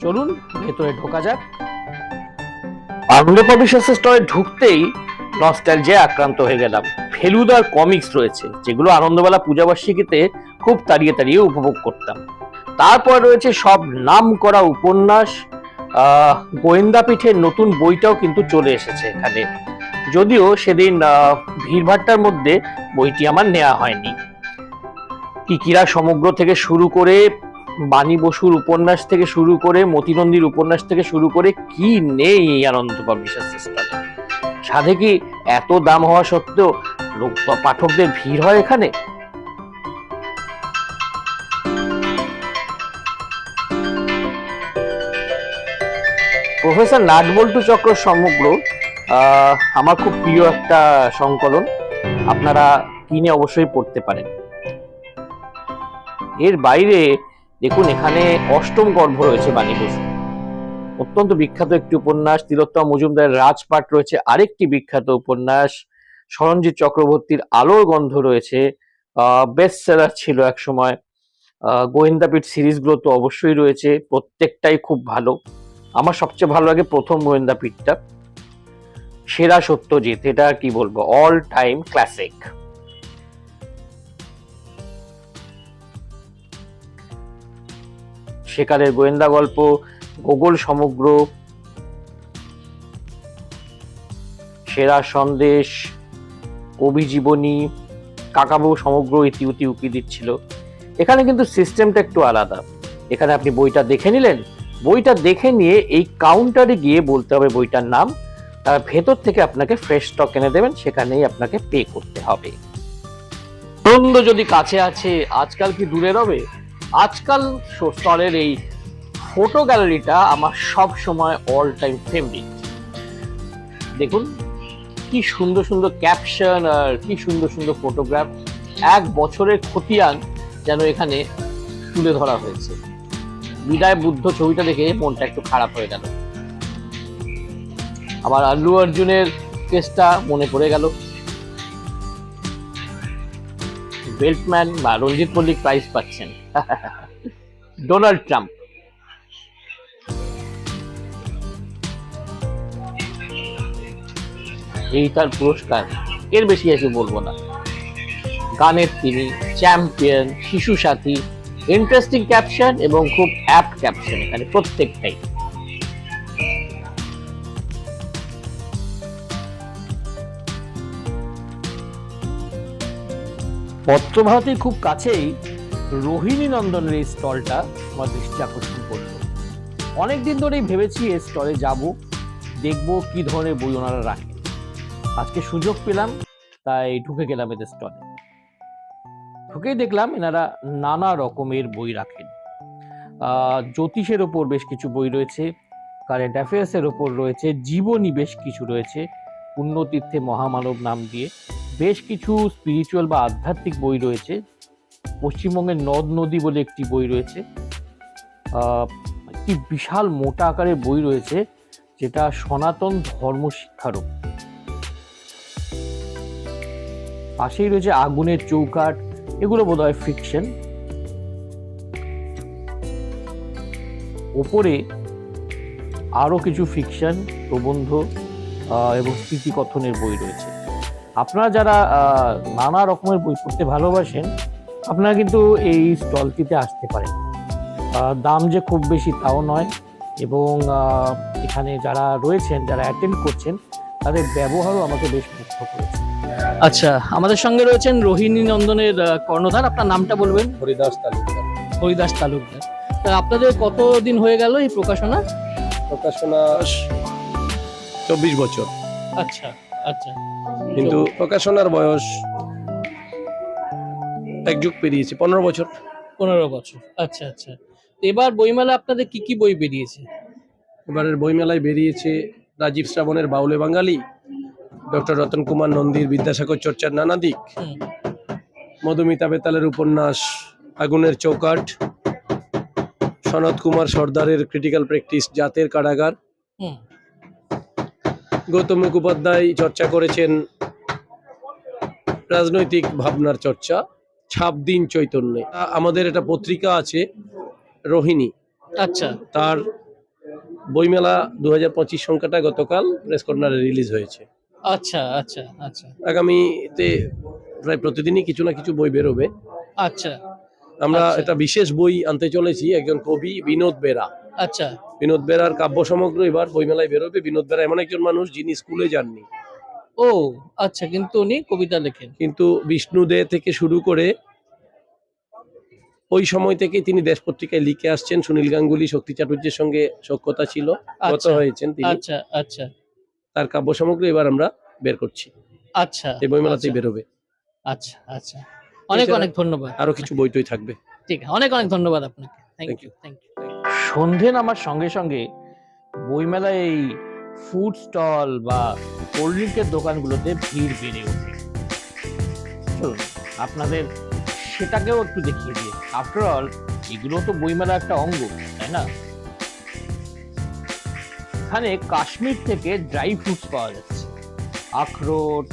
[SPEAKER 1] চলুন ভেতরে ঢোকা যাক। আনন্দ পাবলিশার্সের স্টলে ঢুকতেই নস্টালজিয়ায় আক্রান্ত হয়ে গেলাম। ফেলুদার কমিক্স রয়েছে, যেগুলো আনন্দবেলা পূজাবার্ষিকীতে খুব তাড়িয়ে তাড়িয়ে উপভোগ করতাম। তারপর রয়েছে সব নাম করা উপন্যাস, গোয়েন্দা পিঠের নতুন বইটাও কিন্তু চলে এসেছে এখানে, যদিও সেদিন ভিড়ভাট্টার মধ্যে বইটি আমার নেওয়া হয়নি। কিকিরা সমগ্র থেকে শুরু করে, বাণী বসুর উপন্যাস থেকে শুরু করে, মতিনন্দীর উপন্যাস থেকে শুরু করে কি নেই এই আনন্দ পাবলিশার্সের স্টলে। সাধে কি এত দাম হওয়া সত্ত্বেও পাঠকদের ভিড় হয় এখানে? প্রফেসর নাটবল্টু চক্র সমগ্র আমার খুব প্রিয় একটা সংকলন, আপনারা কিনে অবশ্যই পড়তে পারেন। এর বাইরে দেখুন এখানে অষ্টম গর্ভ রয়েছে বাণী বসু, অত্যন্ত বিখ্যাত একটি উপন্যাস। তিলোত্তমা মজুমদারের রাজপাট রয়েছে, আরেকটি বিখ্যাত উপন্যাস। সরঞ্জিৎ চক্রবর্তীর আলোর গন্ধ রয়েছে, বেস্ট সেলার ছিল এক সময়। গোয়েন্দাপীঠ সিরিজগুলো তো অবশ্যই রয়েছে, প্রত্যেকটাই খুব ভালো। আমার সবচেয়ে ভালো লাগে প্রথম গোয়েন্দাপীঠটা, সেরা সত্যজিৎ, এটা কি বলবো, অল টাইম ক্লাসিক। সেকালের গোয়েন্দা গল্প, গোগল সমগ্র, সেরা সন্দেশ, কবি জীবনী, কাকাবাবু সমগ্র ইতি উতি উকি দিচ্ছিল। এখানে কিন্তু সিস্টেমটা একটু আলাদা। এখানে আপনি বইটা দেখে নিলেন, বইটা দেখে নিয়ে এই কাউন্টারে গিয়ে বলতে হবে বইটার নাম, তার ভেতর থেকে আপনাকে ফ্রেশ স্টক এনে দেবেন, সেখানেই আপনাকে পে করতে হবে। আনন্দ যদি কাছে আছে, আজকাল কি দূরে রবে? আজকাল স্টলের এই ফটো গ্যালারিটা আমার সব সময় অল টাইম ফেভারিট। দেখুন কি সুন্দর সুন্দর ক্যাপশন আর কি সুন্দর সুন্দর ফটোগ্রাফ, এক বছরের খতিয়ান যেন এখানে তুলে ধরা হয়েছে। বিদায় বুদ্ধ ছবিটা দেখে মনটা একটু খারাপ হয়ে গেল, আবার আল্লু অর্জুনের কেসটা মনে পড়ে গেল। বেল্টম্যান বা রঞ্জিত মল্লিক প্রাইজ পাচ্ছেন ডোনাল্ড ট্রাম্প। এই তার পুরস্কার, এর বেশি কিছু বলবো না। গানের তিনি চ্যাম্পিয়ন, শিশু সাথী, ইন্টারেস্টিং ক্যাপশন এবং খুব অ্যাপ্ট ক্যাপশন এখানে প্রত্যেকটাই। পত্রভারতীর খুব কাছেই রোহিণী নন্দনের এই স্টলটা আমার দৃষ্টি আকর্ষণ করলো। অনেকদিন ধরেই ভেবেছি এই স্টলে যাব, দেখবো কি ধরনের বই ওনারা রাখেন। আজকে সুযোগ পেলাম, তাই ঢুকে গেলাম এদের স্টলে। ঢুকেই দেখলাম এনারা নানা রকমের বই রাখেন। জ্যোতিষের ওপর বেশ কিছু বই রয়েছে, কারেন্ট অ্যাফেয়ার্সের ওপর রয়েছে, জীবনী বেশ কিছু রয়েছে, পুণ্যতীর্থে মহামানব নাম দিয়ে বেশ কিছু স্পিরিচুয়াল বা আধ্যাত্মিক বই রয়েছে। পশ্চিমবঙ্গের নদ নদী বলে একটি বই রয়েছে, একটি বিশাল মোটা আকারের বই রয়েছে যেটা সনাতন ধর্ম শিক্ষার উপর। পাশেই রয়েছে আগুনের চৌকাঠ, এগুলো বোধহয় ফিকশন। ওপরে আরো কিছু ফিকশন, প্রবন্ধ এবং স্মৃতিকথনের বই রয়েছে। আপনারা যারা নানা রকমের বই পড়তে ভালোবাসেন, আপনারা কিন্তু এই স্টলটিতে আসতে পারেন। দাম যে খুব বেশি তাও নয়, এবং এখানে যারা রয়েছেন, যারা অ্যাটেন্ড করছেন, তাদের ব্যবহারও আমাকে বেশ মুগ্ধ করেছে। আচ্ছা, আমাদের সঙ্গে রয়েছেন রোহিণী নন্দনের কর্ণধার, আপনার নামটা বলবেন?
[SPEAKER 5] হরিদাস তালুকদার।
[SPEAKER 1] হরিদাস তালুকদার। তা আপনাদের কতদিন হয়ে গেল এই প্রকাশনা?
[SPEAKER 5] প্রকাশনা 24 বছর।
[SPEAKER 1] আচ্ছা আচ্ছা,
[SPEAKER 5] কিন্তু প্রকাশনার বয়স এক যুগ পেরিয়েছে, 15 বছর।
[SPEAKER 1] 15 বছর। আচ্ছা আচ্ছা, এবার বইমেলা আপনাদের কি কি বই বেরিয়েছে?
[SPEAKER 5] এবারের বইমেলায় বেরিয়েছে রাজীব শ্রাবণের বাউলে বাঙালি, ডক্টর রতন কুমার নন্দীর বিদ্যাসাগর চর্চার নানা দিক, মধুমিতা বেতালের উপন্যাস আগুনের চৌকাঠ, সনত কুমার সর্দারের ক্রিটিক্যাল প্র্যাকটিস জাতের কারাগার, গৌতম মুখোপাধ্যায় চর্চা করেছেন রাজনৈতিক ভাবনার চর্চা, ছাপ দিন চৈতন্যে। আমাদের একটা পত্রিকা আছে রোহিণী,
[SPEAKER 1] আচ্ছা,
[SPEAKER 5] তার বইমেলা 2025 সংখ্যাটা গতকাল প্রেস কর্নারে রিলিজ হয়েছে।
[SPEAKER 1] আচ্ছা আচ্ছা আচ্ছা,
[SPEAKER 5] আগামীতে প্রায় প্রতিদিনই কিছু না কিছু বই বেরোবে।
[SPEAKER 1] আচ্ছা,
[SPEAKER 5] আমরা
[SPEAKER 1] আচ্ছা।
[SPEAKER 5] একটা বিশেষ বই আনতে চলেছি, একজন কবি বিনোদ বেরা।
[SPEAKER 1] আচ্ছা,
[SPEAKER 5] বিনোদ বেরার কাব্য সমগ্র এবার বইমেলায় বেরোবে। বিনোদ বেরা এমন একজন মানুষ যিনি স্কুলে যাননি,
[SPEAKER 1] ও আচ্ছা, কিন্তু উনি কবিতা লেখেন।
[SPEAKER 5] কিন্তু বিষ্ণু দে থেকে শুরু করে ওই সময় থেকে তিনি দেশ পত্রিকায় লিখে আসছেন। সুনীল গাঙ্গুলি, শক্তি চাটুর্যের সঙ্গে সখ্যতা ছিল, গত
[SPEAKER 1] আচ্ছা,
[SPEAKER 5] হয়েছেন তিনি।
[SPEAKER 1] আচ্ছা আচ্ছা
[SPEAKER 5] তার কাব্য সমগ্র এবার আমরা বের করছি,
[SPEAKER 1] আচ্ছা,
[SPEAKER 5] এই বইমেলাতেই
[SPEAKER 1] আচ্ছা,
[SPEAKER 5] বেরোবে।
[SPEAKER 1] আচ্ছা আচ্ছা, অনেক
[SPEAKER 5] এছাড়া
[SPEAKER 1] অনেক ধন্যবাদ।
[SPEAKER 5] আরো কিছু বইটই থাকবে।
[SPEAKER 1] ঠিক আছে, অনেক অনেক ধন্যবাদ আপনাকে। Thank
[SPEAKER 5] Thank
[SPEAKER 1] you,
[SPEAKER 5] you.
[SPEAKER 1] Thank you. সন্ধে নামার সঙ্গে সঙ্গে বইমেলায় এই ফুড স্টল বা কোল্ড ড্রিঙ্কের দোকানগুলোতে ভিড় বেড়ে ওঠে। চলুন আপনাদের সেটাকেও একটু দেখিয়ে দিই। আফটার অল এগুলো তো বইমেলার একটা অঙ্গ, তাই না? এখানে কাশ্মীর থেকে ড্রাই ফ্রুটস পাওয়া যাচ্ছে, আখরোট,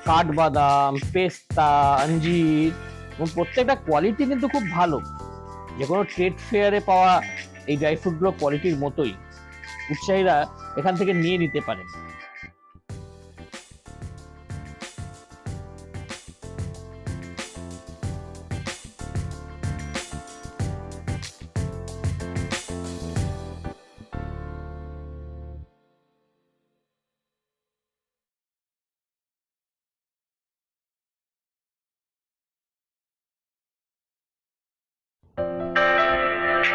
[SPEAKER 1] কাঠবাদাম, পেস্তা, আঞ্জির, এবং প্রত্যেকটা কোয়ালিটি কিন্তু খুব ভালো। যে কোনো ট্রেড ফেয়ারে পাওয়া এই ড্রাই ফ্রুটগুলো কোয়ালিটির মতোই, উৎসাহীরা এখান থেকে নিয়ে নিতে পারেন।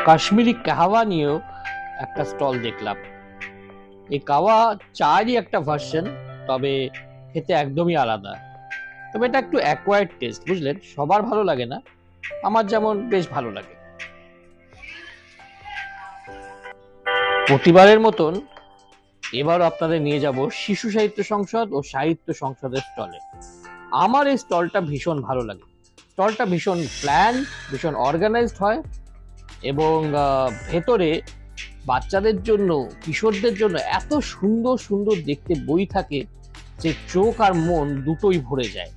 [SPEAKER 1] কাশ্মীরি কাহওয়া নিয়েও একটা স্টল দেখলাম। এই কাওয়া চায়েরই একটা ভার্সন, তবে খেতে একদমই আলাদা। তবে এটা একটু অ্যাকোয়ার্ড টেস্ট, বুঝলেন? সবার ভালো লাগে না, আমার যেমন বেশ ভালো লাগে। প্রতিবারের মতন এবারও আপনাদের নিয়ে যাব শিশু সাহিত্য সংসদ ও সাহিত্য সংসদের স্টলে। আমার এই স্টলটা ভীষণ ভালো লাগে। স্টলটা ভীষণ প্ল্যান, ভীষণ অর্গানাইজড হয়, এবং ভেতরে বাচ্চাদের জন্য, কিশোরদের জন্য এত সুন্দর সুন্দর দেখতে বই থাকে যে চোখ আর মন দুটোই ভরে যায়।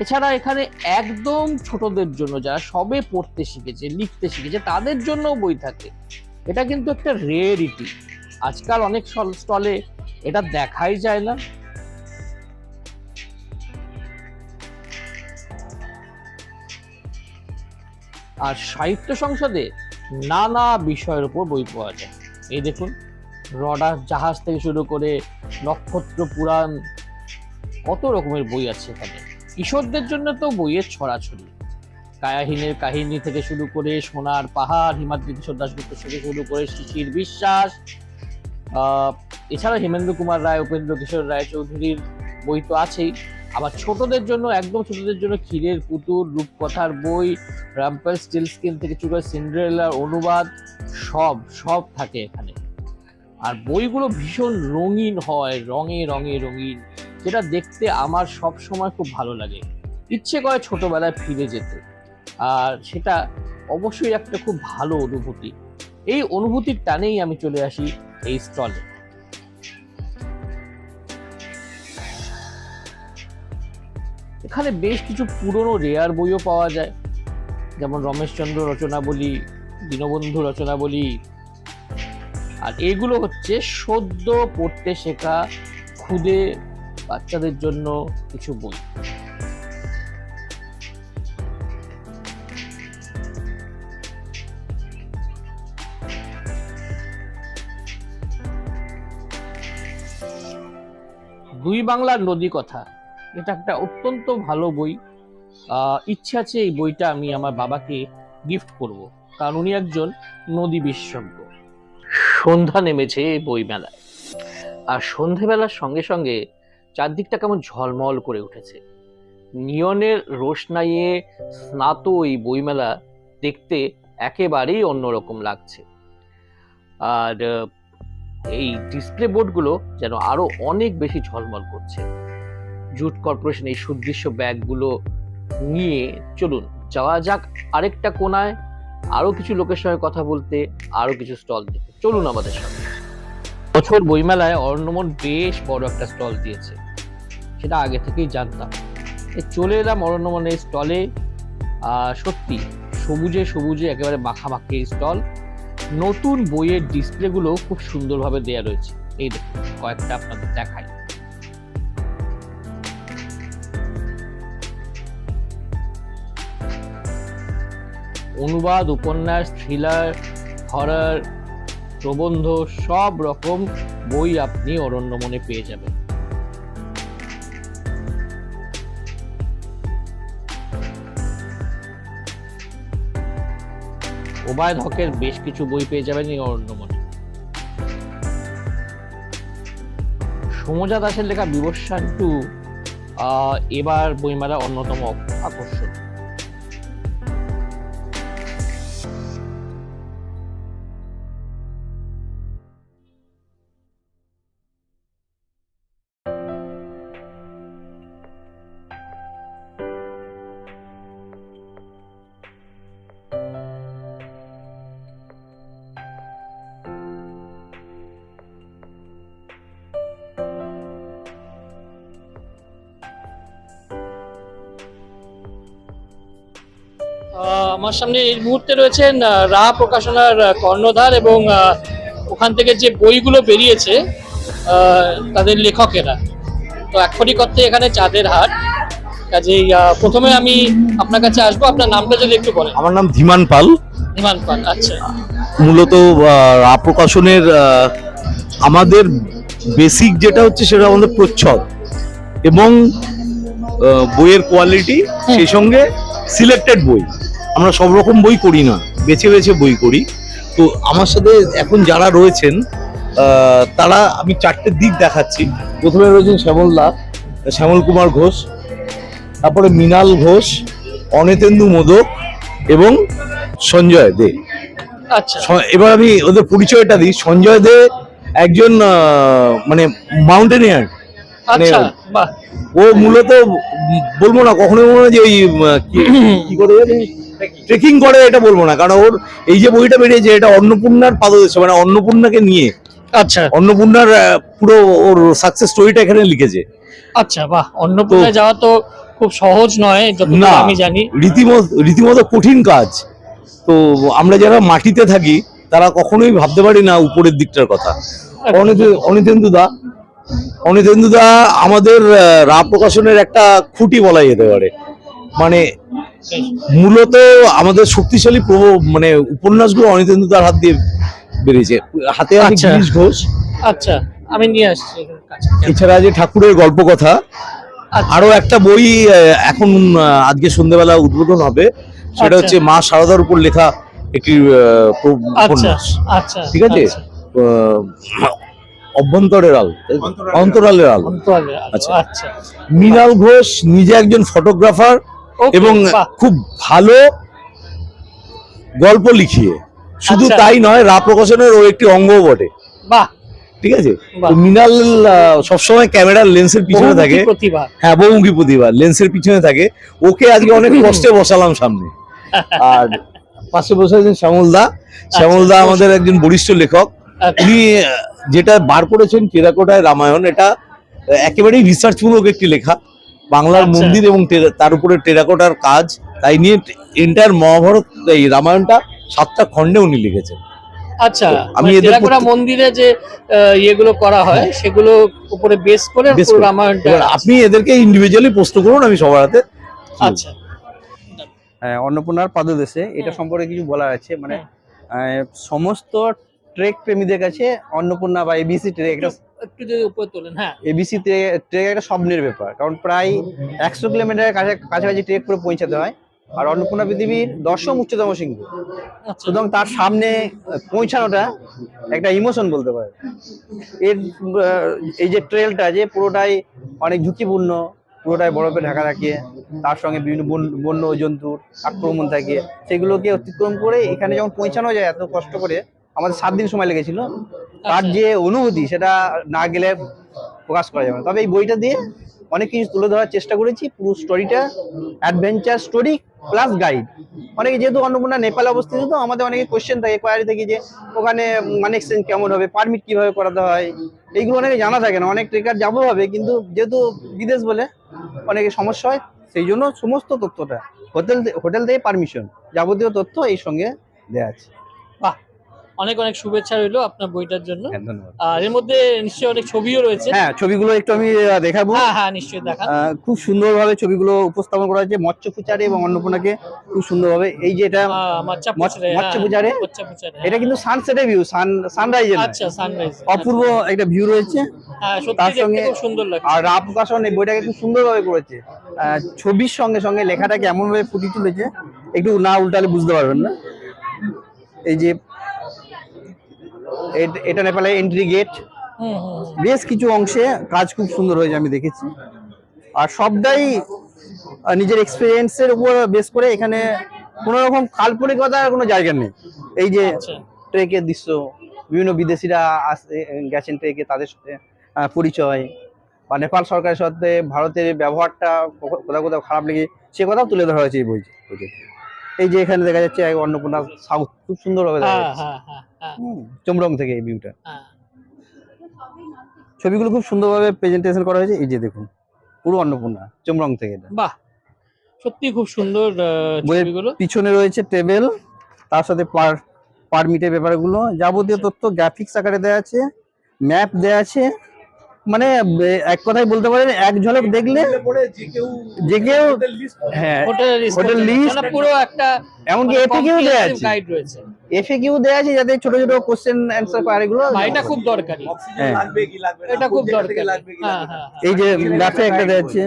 [SPEAKER 1] এছাড়া এখানে একদম ছোটদের জন্য, যারা সবে পড়তে শিখেছে, লিখতে শিখেছে, তাদের জন্য বই থাকে। এটা কিন্তু একটা রেয়ারিটি, আজকাল অনেক স্টলে এটা দেখাই যায় না। আর সাহিত্য সংসদে নানা বিষয়ের উপর বই পাওয়া যায়। এই দেখুন, রডার জাহাজ থেকে শুরু করে নক্ষত্র পুরাণ, কত রকমের বই আছে এখানে। কিশোরদের জন্য তো বইয়ের ছড়াছড়ি, কায়াহীনের কাহিনী থেকে শুরু করে সোনার পাহাড়, হিমাদ্রি কিশোর দাশগুপ্ত থেকে শুরু করে শিশির বিশ্বাস, এছাড়া হেমেন্দ্র কুমার রায়, উপেন্দ্র কিশোর রায় চৌধুরীর বই তো আছেই। আবার ছোটদের জন্য, একদম ছোটদের জন্য ক্ষীরের পুতুল, রূপকথার বই, রাম্পেল স্টিল স্কিন থেকে শুরু করে সিন্ডারেলার অনুবাদ, সব থাকে এখানে। আর বইগুলো ভীষণ রঙিন হয়, রঙে রঙে রঙিন, যেটা দেখতে আমার সব সময় খুব ভালো লাগে। ইচ্ছে করে ছোটবেলায় ফিরে যেতে, আর সেটা অবশ্যই একটা খুব ভালো অনুভূতি। এই অনুভূতির টানেই আমি চলে আসি এই স্টলে। এখানে বেশ কিছু পুরনো রেয়ার বইও পাওয়া যায়, যেমন রমেশচন্দ্র রচনাবলী, দীনবন্ধু রচনাবলী। আর এগুলো হচ্ছে সদ্য পড়তে শেখা খুদে বাচ্চাদের জন্য কিছু বই। দুই বাংলার নদী কথা, এটা একটা অত্যন্ত ভালো বই। ইচ্ছে আছে এই বইটা আমি আমার বাবাকে গিফট করব, কারণ উনি একজন নদী বিশেষজ্ঞ। সন্ধ্যা নেমেছে বই মেলায়, আর সন্ধ্যেবেলার সঙ্গে সঙ্গে চারদিকটা কেমন ঝলমল করে উঠেছে। নিয়নের রোশনাইয়ে স্নাত এই বইমেলা দেখতে একেবারেই অন্যরকম লাগছে। আর এই ডিসপ্লে বোর্ডগুলো যেন আরো অনেক বেশি ঝলমল করছে। জুট কর্পোরেশন এই সুদৃশ্য ব্যাগগুলো নিয়ে চলুন যাওয়া যাক আরেকটা কোনায়, আরো কিছু লোকের সঙ্গে কথা বলতে, আরো কিছু স্টল দেখতে। চলুন আমাদের সঙ্গে। বছর বইমেলায় অরণ্যমন বেশ বড় একটা স্টল দিয়েছে, সেটা আগে থেকেই জানতাম। চলে এলাম অরণ্যমনের স্টলে। সত্যি সবুজে সবুজে একেবারে মাখামাখি স্টল। নতুন বইয়ের ডিসপ্লেগুলো খুব সুন্দরভাবে দেয়া রয়েছে। এই দেখুন কয়েকটা আপনাদের দেখাই। অনুবাদ, উপন্যাস, থ্রিলার, হরর, প্রবন্ধ, সব রকম বই আপনি অরণ্যমনে পেয়ে যাবেন। ওবায়দ হকের বেশ কিছু বই পেয়ে যাবেন এই অরণ্যমনে। সমজা দাসের লেখা বিবস্বান 2 এবার বইমেলার অন্যতম আকর্ষণ। আমার সামনে এই মুহূর্তে রয়েছেন রাহা প্রকাশনার কর্ণধার এবং ওখান থেকে যে বইগুলো বেরিয়েছে তাদের লেখকেরা। তো এক্ষুনি করতে এখানে চাঁদের হাট, কাজেই প্রথমে আমি আপনার কাছে আসবো। আপনার নামটা যদি একটু বলেন।
[SPEAKER 6] আমার নাম ধীমান পাল।
[SPEAKER 1] ইমান পাল, আচ্ছা।
[SPEAKER 6] মূলত রাহা প্রকাশনের আমাদের বেসিক যেটা হচ্ছে সেটা আমাদের প্রচ্ছদ এবং বইয়ের কোয়ালিটি, সেই সঙ্গে সিলেক্টেড বই। আমরা সব রকম বই করি না, বেছে বেছে বই করি। তো আমার সাথে এখন যারা রয়েছেন তারা, আমি চারটে দিক দেখাচ্ছি। প্রথমে রয়েছেন শ্যামল কুমার ঘোষ, তারপরে মৃণাল ঘোষ, অনিতেন্দু মোদক এবং সঞ্জয় দে।
[SPEAKER 1] আচ্ছা
[SPEAKER 6] এবার আমি ওদের পরিচয়টা দিই। সঞ্জয় দে একজন মানে মাউন্টেনিয়ার,
[SPEAKER 1] আচ্ছা, বাহ,
[SPEAKER 6] ও মূলত বলবো না কখনো যে ওই কি করে ট্রেকিং করে, এটা বলবো না, কারণ ওর এই যে বইটা বেরিয়েছে এটা অন্নপূর্ণার পাদদেশে, মানে অন্নপূর্ণাকে নিয়ে,
[SPEAKER 1] আচ্ছা
[SPEAKER 6] অন্নপূর্ণার পুরো ওর সাকসেস স্টোরিটা এখানে লিখেছে।
[SPEAKER 1] আচ্ছা, বাহ। অন্নপূর্ণায় যাওয়া তো খুব সহজ নয়, যতটুকু
[SPEAKER 6] না,
[SPEAKER 1] আমি জানি।
[SPEAKER 6] রীতিমতো কঠিন কাজ। তো আমরা যারা মাটিতে থাকি তারা কখনোই ভাবতে পারি না উপরের দিকটার কথা। অনিতেন্দু দা আমাদের রাহা প্রকাশনের একটা খুঁটি বলা যেতে পারে। মানে মূলত আমাদের শক্তিশালী মানে উপন্যাসগুলো অনিতেন্দু দার হাত দিয়ে বেরিয়েছে। হাতে আছে
[SPEAKER 1] আচ্ছা।
[SPEAKER 6] গিরিশ ঘোষ।
[SPEAKER 1] আচ্ছা, আমি নিয়ে আসছি কাছে।
[SPEAKER 6] এছাড়া যে ঠাকুরের গল্প কথা,
[SPEAKER 1] আচ্ছা।
[SPEAKER 6] আরো একটা বই এখন আজকে সন্ধ্যেবেলা উদ্বোধন হবে, সেটা
[SPEAKER 1] আচ্ছা।
[SPEAKER 6] হচ্ছে মা শারদার উপর লেখা একটি
[SPEAKER 1] আচ্ছা
[SPEAKER 6] উপন্যাস।
[SPEAKER 1] আচ্ছা,
[SPEAKER 6] ঠিক আছে,
[SPEAKER 1] আচ্ছা।
[SPEAKER 6] অভ্যন্তরের আল, অন্তরালের আল।
[SPEAKER 1] অন্তরালে,
[SPEAKER 6] আচ্ছা।
[SPEAKER 1] আচ্ছা,
[SPEAKER 6] মৃণাল ঘোষ নিজে একজন ফটোগ্রাফার
[SPEAKER 1] Okay,
[SPEAKER 6] এবং
[SPEAKER 1] বাহ।
[SPEAKER 6] খুব ভালো গল্প লিখিয়ে, শুধু
[SPEAKER 1] আচ্ছা।
[SPEAKER 6] তাই নয়, রাহা প্রকাশনের ও একটি অঙ্গও বটে।
[SPEAKER 1] বাহ,
[SPEAKER 6] ঠিক আছে,
[SPEAKER 1] বাহ।
[SPEAKER 6] তো মৃণাল সবসময় ক্যামেরার লেন্সের পিছনে
[SPEAKER 1] বহুমুখী
[SPEAKER 6] থাকে।
[SPEAKER 1] প্রতিভা।
[SPEAKER 6] হ্যাঁ, বহুমুখী প্রতিভা, লেন্সের পিছনে থাকে। ওকে আজকে অনেক কষ্টে বসালাম সামনে। আর পাশে বসে আছেন শ্যামলদা। শ্যামলদা আমাদের একজন বরিষ্ঠ লেখক।
[SPEAKER 1] আচ্ছা।
[SPEAKER 6] উনি যেটা বার করেছেন টেরাকোটায় রামায়ণ, এটা একেবারেই রিসার্চমূলক একটি লেখা। বাংলার
[SPEAKER 1] আচ্ছা।
[SPEAKER 6] মন্দির এবং তার উপরে টেরাকোটার কাজ, তাই নিয়ে এন্টায়ার মহাভারত, এই রামায়ণটা 7টা খণ্ডে উনি লিখেছেন।
[SPEAKER 1] আচ্ছা,
[SPEAKER 6] আমি এদের
[SPEAKER 1] টেরাকোটা মন্দিরে যে ইয়েগুলো করা হয় সেগুলো উপরে বেস করে
[SPEAKER 6] বেশ
[SPEAKER 1] পুরো
[SPEAKER 6] করে।
[SPEAKER 1] রামায়ণটা।
[SPEAKER 6] এবার আপনি এদেরকে ইন্ডিভিজুয়ালি প্রশ্ন করুন, আমি সবার হাতে।
[SPEAKER 1] আচ্ছা,
[SPEAKER 2] অন্নপূর্ণার পাদদেশে এটা সম্পর্কে কিছু বলার আছে। মানে সমস্ত ট্রেক প্রেমীদের কাছে অন্নপূর্ণা বা এবিসি ট্রেক একটা
[SPEAKER 1] একটু যদি উপরে তোলেন। হ্যাঁ,
[SPEAKER 2] এবিসি ট্রেক একটা স্বপ্নের ব্যাপার, কারণ প্রায় 100 কিলোমিটারের কাছাকাছি ট্রেক করে পৌঁছাতে হয়। আর অন্নপূর্ণা পৃথিবীর 10ম উচ্চতম শৃঙ্গ,
[SPEAKER 1] আচ্ছা,
[SPEAKER 2] সুতরাং তার সামনে পৌঁছানোটা একটা ইমোশন বলতে পারে। এর এই যে ট্রেলটা যে পুরোটাই অনেক ঝুঁকিপূর্ণ, পুরোটাই বরফে ঢাকা থাকে, তার সঙ্গে বিভিন্ন বন্য জন্তুর আক্রমণ থাকে, সেগুলোকে অতিক্রম করে এখানে যখন পৌঁছানো যায় এত কষ্ট করে, আমাদের 7 দিন সময় লেগেছিল। তার
[SPEAKER 1] আচ্ছা।
[SPEAKER 2] যে অনুভূতি সেটা না গেলে প্রকাশ করা যাবে না। তবে এই বইটা দিয়ে অনেক কিছু তুলে ধরার চেষ্টা করেছি। পুরো স্টোরিটা অ্যাডভেঞ্চার স্টোরি প্লাস গাইড। অনেকে যেহেতু অন্নপূর্ণা নেপালে অবস্থিত, তো আমাদের অনেকে কোশ্চেন থাকে, কোয়ারি থাকে যে ওখানে মানি এক্সচেঞ্জ কেমন হবে, পারমিট কিভাবে করাতে হয়, এইগুলো অনেকে জানা থাকে না। অনেক ট্রেকার যাবো হবে, কিন্তু যেহেতু বিদেশ বলে অনেকে সমস্যা হয়, সেই জন্য সমস্ত তথ্যটা হোটেল থেকে পারমিশন, যাবতীয় তথ্য এই সঙ্গে দেওয়া আছে।
[SPEAKER 1] বাহ, অনেক অনেক শুভেচ্ছা রইলো আপনার বইটার জন্য।
[SPEAKER 2] হ্যাঁ, ধন্যবাদ।
[SPEAKER 1] আর এর মধ্যে নিশ্চয়ই অনেক ছবিও রয়েছে।
[SPEAKER 2] হ্যাঁ, ছবিগুলো একটু আমি দেখাবো।
[SPEAKER 1] হ্যাঁ হ্যাঁ, নিশ্চয়ই দেখান।
[SPEAKER 2] খুব সুন্দরভাবে ছবিগুলো উপস্থাপন করা হয়েছে। মৎস্যপূজারে এবং অন্নপূর্ণাকে খুব সুন্দরভাবে, এই যে এটা মৎস্যপূজারে, এটা কিন্তু সানসেটের ভিউ, সানরাইজের।
[SPEAKER 1] আচ্ছা, সানরাইজ,
[SPEAKER 2] অপূর্ব একটা ভিউ রয়েছে।
[SPEAKER 1] হ্যাঁ, সত্যি
[SPEAKER 2] তার
[SPEAKER 1] দেখতে
[SPEAKER 2] সঙ্গে
[SPEAKER 1] খুব সুন্দর লাগছে।
[SPEAKER 2] আর রাহা প্রকাশন এই বইটাকে খুব সুন্দরভাবে করেছে। ছবির সঙ্গে সঙ্গে লেখাটাকে এমন ভাবে ফুটিয়ে তুলেছে, একটু না উল্টালে বুঝতে পারবেন না। এই যে এটা নেপালের এন্ট্রি গেট,
[SPEAKER 1] হুম হুম,
[SPEAKER 2] বেশ কিছু অংশে কাজ খুব সুন্দর হয়েছে আমি দেখেছি। আর সবটাই নিজের এক্সপিরিয়েন্সের উপর বেস করে, এখানে কোনো রকম কাল্পনিকতার কোনো জায়গা নেই। এই যে
[SPEAKER 1] আচ্ছা,
[SPEAKER 2] ট্রেকের দৃশ্য, বিভিন্ন বিদেশিরা গেছেন ট্রেকে, তাদের সাথে পরিচয়, বা নেপাল সরকারের সাথে ভারতের ব্যবহারটা কোথাও কোথাও খারাপ লেগে, সে কথাও তুলে ধরা হয়েছে এই বইতে। এই যে এখানে দেখা যাচ্ছে অন্নপূর্ণা সাউথ, খুব সুন্দরভাবে দেখা
[SPEAKER 1] হ্যাঁ
[SPEAKER 2] যাচ্ছে
[SPEAKER 1] হ্যাঁ হ্যাঁ হ্যাঁ
[SPEAKER 2] চমরং থেকে এই ভিউটা।
[SPEAKER 1] হ্যাঁ।
[SPEAKER 2] ছবিগুলো খুব সুন্দরভাবে প্রেজেন্টেশন করা হয়েছে। এই যে দেখুন, পুরো অন্নপূর্ণা চমরং থেকে এটা।
[SPEAKER 1] বাহ, সত্যি খুব সুন্দর
[SPEAKER 2] বইয়ের
[SPEAKER 1] ছবিগুলো।
[SPEAKER 2] পিছনে রয়েছে টেবিল, তার সাথে পারমিটের ব্যাপারগুলো, যাবতীয় তথ্য গ্রাফিক্স আকারে দেওয়া আছে, ম্যাপ দেওয়া আছে। মানে এক কথায় বলতে পারেন এক ঝলক দেখলে যে কেউ, হ্যাঁ, হোটেল লিস্ট,
[SPEAKER 1] পুরো একটা
[SPEAKER 2] এমনকি এফএকিউ দেওয়া আছে,
[SPEAKER 1] গাইড রয়েছে।
[SPEAKER 2] এফএকিউ দেওয়া আছে যাতে ছোট ছোট কোশ্চেন অ্যান্সার করে এগুলো।
[SPEAKER 1] এটা খুব দরকারি,
[SPEAKER 2] হ্যাঁ,
[SPEAKER 1] এটা খুব দরকারি। হ্যাঁ হ্যাঁ
[SPEAKER 2] এই যে গ্রাফে একটা দেওয়া আছে।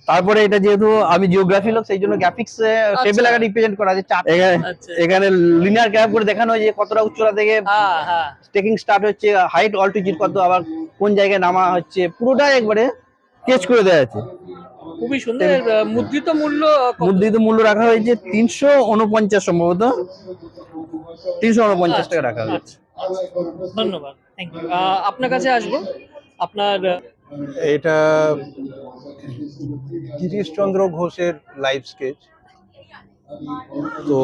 [SPEAKER 2] তারপরে এটা যেহেতু আমি জিওগ্রাফি লোক, সেই জন্য গ্রাফিক্স টেবিল আকারে রিপ্রেজেন্ট করা আছে।
[SPEAKER 1] আচ্ছা।
[SPEAKER 2] এখানে লিনিয়ার গ্রাফ করে দেখানো হয় যে কতটা উচ্চতা থেকে
[SPEAKER 1] হ্যাঁ হ্যাঁ
[SPEAKER 2] ট্রেকিং স্টার্ট হচ্ছে, হাইট অল্টিটিউড কত, আবার কোন জায়গায় নামা হচ্ছে, পুরোটাই একবারে স্কেচ করে দেওয়া আছে।
[SPEAKER 1] খুবই সুন্দর। এর, মুদ্রিত মূল্য কত?
[SPEAKER 2] মুদ্রিত মূল্য রাখা হয়েছে 349, সম্ভবত 349 টাকা রাখা হয়েছে।
[SPEAKER 1] আচ্ছা, আচ্ছা। ধন্যবাদ, থ্যাংক ইউ। আপনার কাছে আসবো। আপনার
[SPEAKER 7] এটা গিরিশচন্দ্র ঘোষের লাইফ স্কেচ। তো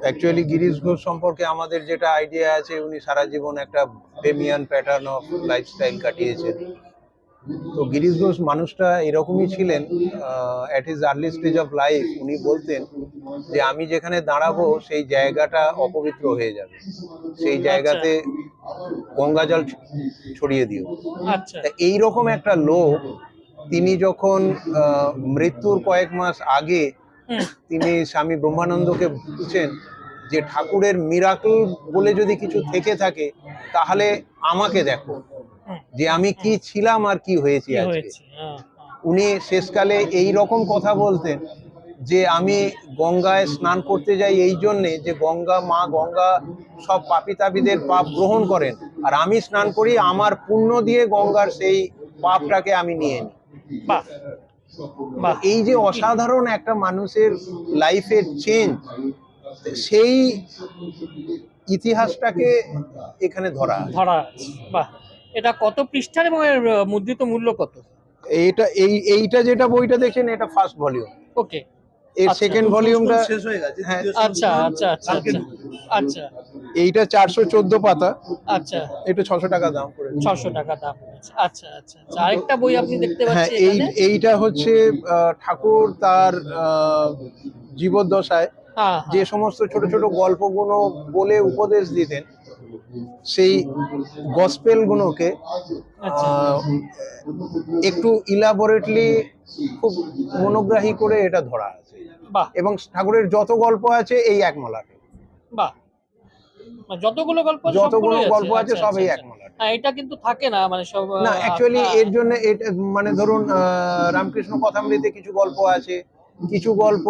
[SPEAKER 7] অ্যাকচুয়ালি গিরিশ ঘোষ সম্পর্কে আমাদের যেটা আইডিয়া আছে, উনি সারা জীবন একটা বেমিয়ান প্যাটার্ন অফ লাইফস্টাইল কাটিয়েছেন। তো গিরিশ ঘোষ মানুষটা এরকমই ছিলেন। At his early stage of life উনি বলতেন যে আমি যেখানে দাঁড়াবো সেই জায়গাটা অপবিত্র হয়ে যাবে, সেই জায়গাতে গঙ্গা জল ছড়িয়ে দিও।
[SPEAKER 1] আচ্ছা
[SPEAKER 7] তা এইরকম একটা লোক, তিনি যখন মৃত্যুর কয়েক মাস আগে তিনি স্বামী ব্রহ্মানন্দকে বলছেন যে ঠাকুরের মিরাকল বলে যদি কিছু থেকে থাকে তাহলে আমাকে দেখো যে আমি কি ছিলাম আর কি হয়েছি
[SPEAKER 1] কি
[SPEAKER 7] আজকে।
[SPEAKER 1] হয়েছে? হ্যাঁ,
[SPEAKER 7] উনি শেষকালে এই রকম কথা বলতেন যে আমি গঙ্গায় স্নান করতে যাই এই জন্যে যে মা গঙ্গা সব পাপী তাপীদের পাপ গ্রহণ করেন, আর আমি স্নান করি আমার পুণ্য দিয়ে গঙ্গার সেই পাপটাকে আমি নিয়ে নিই।
[SPEAKER 1] বাহ বাহ,
[SPEAKER 7] এই যে অসাধারণ একটা মানুষের লাইফের চেঞ্জ, সেই ইতিহাসটাকে এখানে ধরা আছে।
[SPEAKER 1] ধরা আছে। বাহ, এটা কত পৃষ্ঠার এবং এর মুদ্রিত মূল্য কত?
[SPEAKER 7] এইটা যেটা বইটা দেখছেন এটা ফার্স্ট ভলিউম,
[SPEAKER 1] ওকে,
[SPEAKER 7] এর
[SPEAKER 1] আচ্ছা।
[SPEAKER 7] সেকেন্ড ভলিউমটা হ্যাঁ,
[SPEAKER 1] আচ্ছা আচ্ছা আচ্ছা আচ্ছা আচ্ছা
[SPEAKER 7] এইটা 414 পাতা,
[SPEAKER 1] আচ্ছা,
[SPEAKER 7] এটা 600 টাকা দাম পড়ে।
[SPEAKER 1] 600 টাকা দাম আছে। আচ্ছা আচ্ছা আচ্ছা। আরেকটা বই আপনি দেখতে
[SPEAKER 7] হ্যাঁ,
[SPEAKER 1] পাচ্ছেন এখানে।
[SPEAKER 7] এইটা হচ্ছে ঠাকুর তার জীবদ্দশায়
[SPEAKER 1] হ্যাঁ
[SPEAKER 7] যে সমস্ত ছোট ছোট গল্পগুলো বলে উপদেশ দিতেন, সেই গসপেল গুলোকে
[SPEAKER 1] আচ্ছা
[SPEAKER 7] একটু ইলাবোরেটলি খুব মনোগ্রাহী করে এটা ধরা আছে।
[SPEAKER 1] বাহ
[SPEAKER 7] এবং ঠাকুরের যত গল্প আছে এই এক মলাটে,
[SPEAKER 1] বাহ, মানে যতগুলো গল্প আছে
[SPEAKER 7] যতগুলো
[SPEAKER 1] সবগুলোই
[SPEAKER 7] গল্প আছে
[SPEAKER 1] আচ্ছা,
[SPEAKER 7] সব এই
[SPEAKER 1] আচ্ছা,
[SPEAKER 7] এক মলাটে।
[SPEAKER 1] হ্যাঁ, এটা কিন্তু থাকে না, মানে সব
[SPEAKER 7] না, অ্যাকচুয়ালি
[SPEAKER 1] হ্যাঁ,
[SPEAKER 7] এর জন্য মানে ধরুন রামকৃষ্ণ কথামৃতে কিছু গল্প আছে, কিছু গল্প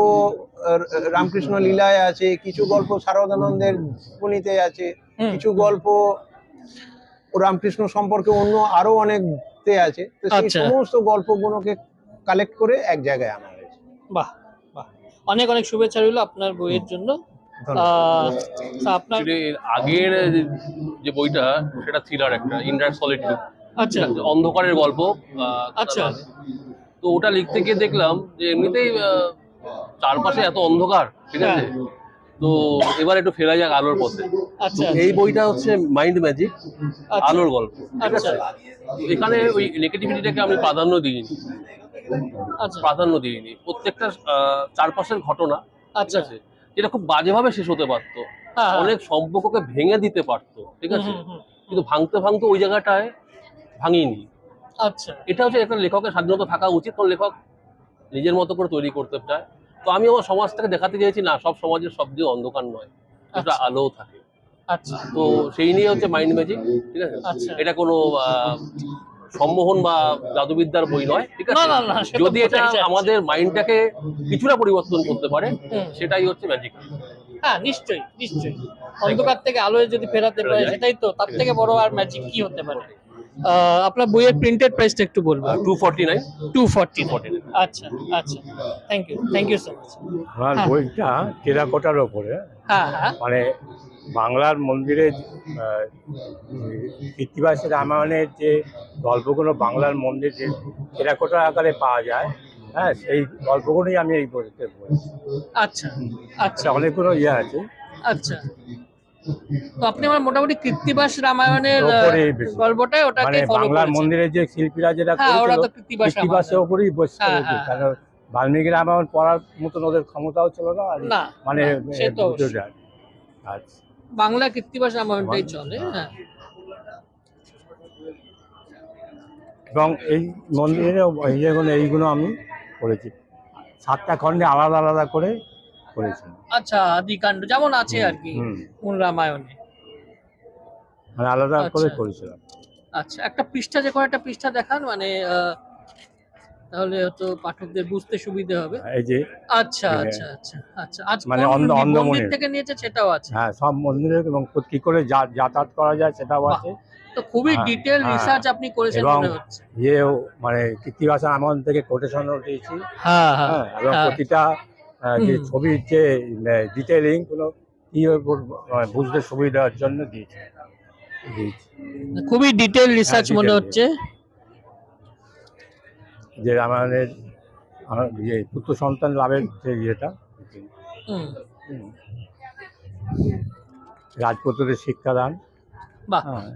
[SPEAKER 7] রামকৃষ্ণ লীলায় আছে, কিছু গল্প শারদানন্দের জীবনীতে আছে,
[SPEAKER 1] হুম,
[SPEAKER 7] কিছু গল্প রামকৃষ্ণ সম্পর্কে অন্য আরো অনেকতে আছে। তো সেই
[SPEAKER 1] আচ্ছা।
[SPEAKER 7] সমস্ত গল্পগুলোকে কালেক্ট করে এক জায়গায় আনা হয়েছে।
[SPEAKER 1] বাহ বাহ, অনেক অনেক শুভেচ্ছা রইল আপনার বইয়ের জন্য। আপনার
[SPEAKER 8] আগের যে বইটা সেটা থ্রিলার, একটা ইন্ডার সলিটিউড,
[SPEAKER 1] আচ্ছা
[SPEAKER 8] অন্ধকারের গল্প।
[SPEAKER 1] আচ্ছা
[SPEAKER 8] তো ওটা লিখতে গিয়ে দেখলাম যে এমনিতেই চারপাশে এত অন্ধকার, ঠিক আছে, তো এবার একটু ফেরা যাক আলোর পথে।
[SPEAKER 1] আচ্ছা
[SPEAKER 8] এই বইটা হচ্ছে মাইন্ড ম্যাজিক,
[SPEAKER 1] আচ্ছা।
[SPEAKER 8] আলোর গল্প, ঠিক
[SPEAKER 1] আচ্ছা
[SPEAKER 8] আছে। তো এখানে ওই নেগেটিভিটিটাকে আমি প্রাধান্য দিইনি,
[SPEAKER 1] আচ্ছা
[SPEAKER 8] প্রত্যেকটা চারপাশের ঘটনা, ঠিক
[SPEAKER 1] আচ্ছা
[SPEAKER 8] আছে, যেটা খুব বাজেভাবে শেষ হতে পারতো,
[SPEAKER 1] হ্যাঁ,
[SPEAKER 8] অনেক সম্পর্ককে ভেঙে দিতে পারতো, ঠিক আছে, কিন্তু ভাঙতে ভাঙতে ওই জায়গাটায় ভাঙিনি।
[SPEAKER 1] আচ্ছা
[SPEAKER 8] এটা হচ্ছে একটা লেখকের স্বাধীনতা থাকা উচিত, কারণ লেখক নিজের মতো করে তৈরি করতে চায়। তো আমি আমার সমাজটাকে দেখাতে চেয়েছি না, সব সমাজের সব দিকে অন্ধকার নয়, একটা
[SPEAKER 1] আচ্ছা।
[SPEAKER 8] আলোও থাকে।
[SPEAKER 1] আচ্ছা
[SPEAKER 8] তো সেই নিয়ে হচ্ছে মাইন্ড ম্যাজিক, ঠিক আছে।
[SPEAKER 1] আচ্ছা।
[SPEAKER 8] এটা কোনো সম্মোহন বা জাদুবিদ্যার বই নয়, ঠিক আছে।
[SPEAKER 1] না, না, না, সে তো
[SPEAKER 8] যদি এটা
[SPEAKER 1] বোঝাই যাচ্ছে।
[SPEAKER 8] আমাদের মাইন্ডটাকে কিছুটা পরিবর্তন করতে পারে,
[SPEAKER 1] হুম।
[SPEAKER 8] সেটাই হচ্ছে ম্যাজিক।
[SPEAKER 1] হ্যাঁ, নিশ্চয়ই নিশ্চয়ই, অন্ধকার থেকে আলোয় যদি ফেরাতে পারে সেটাই তো, তার থেকে বড় আর ম্যাজিক কি হতে পারে। আপনার বইয়ের প্রিন্টেড প্রাইসটা একটু বলবো।
[SPEAKER 8] 249।
[SPEAKER 1] 249। আচ্ছা আচ্ছা, থ্যাংক ইউ সো মাচ।
[SPEAKER 9] আমার
[SPEAKER 1] হ্যাঁ।
[SPEAKER 9] বইটা টেরাকোটার ওপরে,
[SPEAKER 1] হ্যাঁ হ্যাঁ
[SPEAKER 9] মানে বাংলার মন্দিরে কৃত্তিবাসী রামায়ণের যে গল্পগুলো বাংলার মন্দিরে টেরাকোটার আকারে পাওয়া যায়, হ্যাঁ, সেই গল্পগুলোই আমি এই বইতে বলছি।
[SPEAKER 1] আচ্ছা আচ্ছা
[SPEAKER 9] অনেকগুলো ইয়ে আছে।
[SPEAKER 1] আচ্ছা, তো আপনি আমার মোটামুটি কৃত্তিবাস রামায়ণের
[SPEAKER 9] ওপরেই বেশি।
[SPEAKER 1] গল্পটাই ওটাকে
[SPEAKER 9] মানে
[SPEAKER 1] ফলো
[SPEAKER 9] বাংলার
[SPEAKER 1] করেছেন।
[SPEAKER 9] মন্দিরের যে শিল্পীরা যেটা
[SPEAKER 1] হ্যাঁ, ওরা
[SPEAKER 9] করেছিল
[SPEAKER 1] তো কৃত্তিবাস
[SPEAKER 9] কৃত্তিবাসের
[SPEAKER 1] রামায়ণ।
[SPEAKER 9] ওপরেই বসে
[SPEAKER 1] হ্যাঁ,
[SPEAKER 9] করেছে।
[SPEAKER 1] হ্যাঁ,
[SPEAKER 9] কারণ বাল্মীকি রামায়ণ পড়ার মতন ওদের ক্ষমতাও ছিল না, আর
[SPEAKER 1] না,
[SPEAKER 9] মানে
[SPEAKER 1] না, সে তো
[SPEAKER 9] বুঝতে
[SPEAKER 1] অবশ্যই।
[SPEAKER 9] যায়। আচ্ছা,
[SPEAKER 1] বাংলা কৃত্তিবাস রামায়ণটাই চলে। হ্যাঁ,
[SPEAKER 9] এবং এই মন্দিরে এইগুলো আমি করেছি, 7টা খণ্ডে আলাদা আলাদা করে করেছি।
[SPEAKER 1] আচ্ছা, আদিকাণ্ড যেমন আছে আর কি
[SPEAKER 9] হুম,
[SPEAKER 1] মূল রামায়ণে।
[SPEAKER 9] মানে আলাদা করে
[SPEAKER 1] আচ্ছা।
[SPEAKER 9] করেছিলাম।
[SPEAKER 1] আচ্ছা, একটা পৃষ্ঠা, যে কোনো একটা পৃষ্ঠা দেখান, মানে তাহলে হয়তো পাঠকদের বুঝতে সুবিধে হবে।
[SPEAKER 9] এই যে
[SPEAKER 1] আচ্ছা
[SPEAKER 9] হ্যাঁ।
[SPEAKER 1] আচ্ছা আচ্ছা আচ্ছা, আজ
[SPEAKER 9] মানে
[SPEAKER 1] কোন
[SPEAKER 9] অন্ধমণি।
[SPEAKER 1] মন্দির থেকে নিয়েছে সেটাও আছে।
[SPEAKER 9] হ্যাঁ, সব মন্দিরে এবং কি করে যাতায়াত করা যায় সেটাও
[SPEAKER 1] বাহ।
[SPEAKER 9] আছে।
[SPEAKER 1] তো খুবই
[SPEAKER 9] হ্যাঁ,
[SPEAKER 1] ডিটেল
[SPEAKER 9] হ্যাঁ।
[SPEAKER 1] রিসার্চ আপনি করেছেন
[SPEAKER 9] এবং
[SPEAKER 1] মনে হচ্ছে।
[SPEAKER 9] ইয়েও মানে কৃত্তিবাসা আমল থেকে কোটেশনও দিয়েছি।
[SPEAKER 1] হ্যাঁ হ্যাঁ
[SPEAKER 9] হ্যাঁ, এবং
[SPEAKER 1] হ্যাঁ।
[SPEAKER 9] প্রতিটা যে
[SPEAKER 1] হুম।
[SPEAKER 9] ছবির যে ডিটেলিং গুলো কি বুঝতে সুবিধার জন্য দিয়েছি।
[SPEAKER 1] খুবই ডিটেল রিসার্চ মনে
[SPEAKER 9] detail
[SPEAKER 1] হচ্ছে।
[SPEAKER 9] যে আমাদের ইয়ে পুত্র সন্তান লাভের যে ইয়েটা,
[SPEAKER 1] হুম,
[SPEAKER 9] হুম, রাজপুত্রদের শিক্ষাদান,
[SPEAKER 1] বাহ
[SPEAKER 9] হ্যাঁ,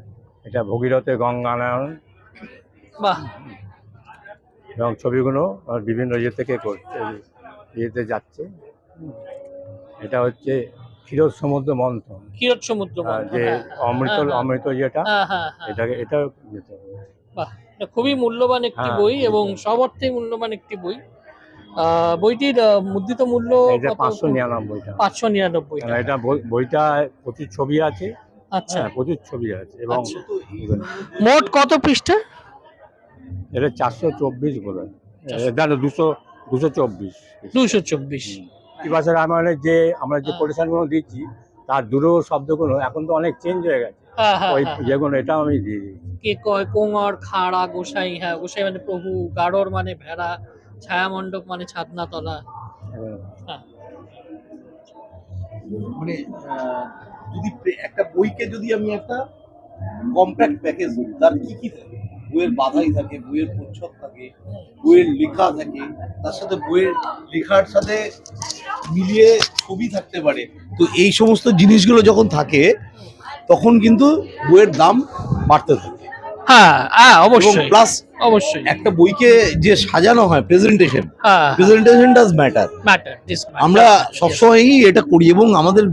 [SPEAKER 9] এটা ভগীরথের গঙ্গানায়ন,
[SPEAKER 1] বাহ।
[SPEAKER 9] এবং ছবিগুলো বিভিন্ন ইয়ে থেকে ইয়েতে যাচ্ছে। এটা হচ্ছে ক্ষীরোদ সমুদ্র মন্থন,
[SPEAKER 1] ক্ষীরোদ সমুদ্র মন্থন,
[SPEAKER 9] যে
[SPEAKER 1] হ্যাঁ,
[SPEAKER 9] অমৃত
[SPEAKER 1] হ্যাঁ, হ্যাঁ।
[SPEAKER 9] অমৃত যেটা,
[SPEAKER 1] হ্যাঁ হ্যাঁ হ্যাঁ,
[SPEAKER 9] এটা যেতে হবে।
[SPEAKER 1] বাহ, এটা খুবই মূল্যবান একটি
[SPEAKER 9] হ্যাঁ,
[SPEAKER 1] বই এবং সব অর্থেই মূল্যবান একটি বই। বইটির মুদ্রিত মূল্য
[SPEAKER 9] এটা
[SPEAKER 1] কত?
[SPEAKER 9] 599টা।
[SPEAKER 1] 599 টাকা।
[SPEAKER 9] এটা বইটা প্রচুর ছবি আছে।
[SPEAKER 1] আচ্ছা,
[SPEAKER 9] হ্যাঁ, প্রচুর ছবি আছে এবং
[SPEAKER 1] আচ্ছা। মোট কত পৃষ্ঠা?
[SPEAKER 9] এটা 424 বলে, না 224।
[SPEAKER 1] 224।
[SPEAKER 9] কৃত্তিবাসা রামায়ণের যে আমরা যে
[SPEAKER 1] হ্যাঁ।
[SPEAKER 9] কোটেশনগুলো দিচ্ছি তার দুটো শব্দগুলো এখন তো অনেক চেঞ্জ হয়ে গেছে,
[SPEAKER 1] হ্যাঁ হ্যাঁ
[SPEAKER 9] ওই
[SPEAKER 1] হ্যাঁ।
[SPEAKER 9] যেগুলো এটাও আমি দিয়ে দিই।
[SPEAKER 1] কে কয় কোঙর, খাড়া, গোসাই, হ্যাঁ গোসাই মানে প্রভু, গাড়র মানে ভেড়া, ছায়া মণ্ডপ মানে ছাদনা তলা। হ্যাঁ,
[SPEAKER 10] মানে যদি একটা বইকে যদি আমি একটা কম্প্যাক্ট প্যাকেজ ধরি, তার কি কি থাকে? বইয়ের বাধাই থাকে, বইয়ের প্রচ্ছদ থাকে, বইয়ের লেখা থাকে, তার সাথে বইয়ের লেখার সাথে মিলিয়ে ছবি থাকতে পারে। তো এই সমস্ত জিনিসগুলো যখন থাকে তখন কিন্তু বইয়ের দাম বাড়তে থাকে।
[SPEAKER 1] হ্যাঁ হ্যাঁ,
[SPEAKER 10] এবং
[SPEAKER 1] অবশ্যই
[SPEAKER 10] প্লাস
[SPEAKER 1] অবশ্যই।
[SPEAKER 10] একটা বইকে যে সাজানো হয়, প্রেজেন্টেশন
[SPEAKER 1] হ্যাঁ,
[SPEAKER 10] ডাজ ম্যাটার।
[SPEAKER 1] ম্যাটার।
[SPEAKER 10] আমরা সবসময়ই এটা করি এবং আমাদের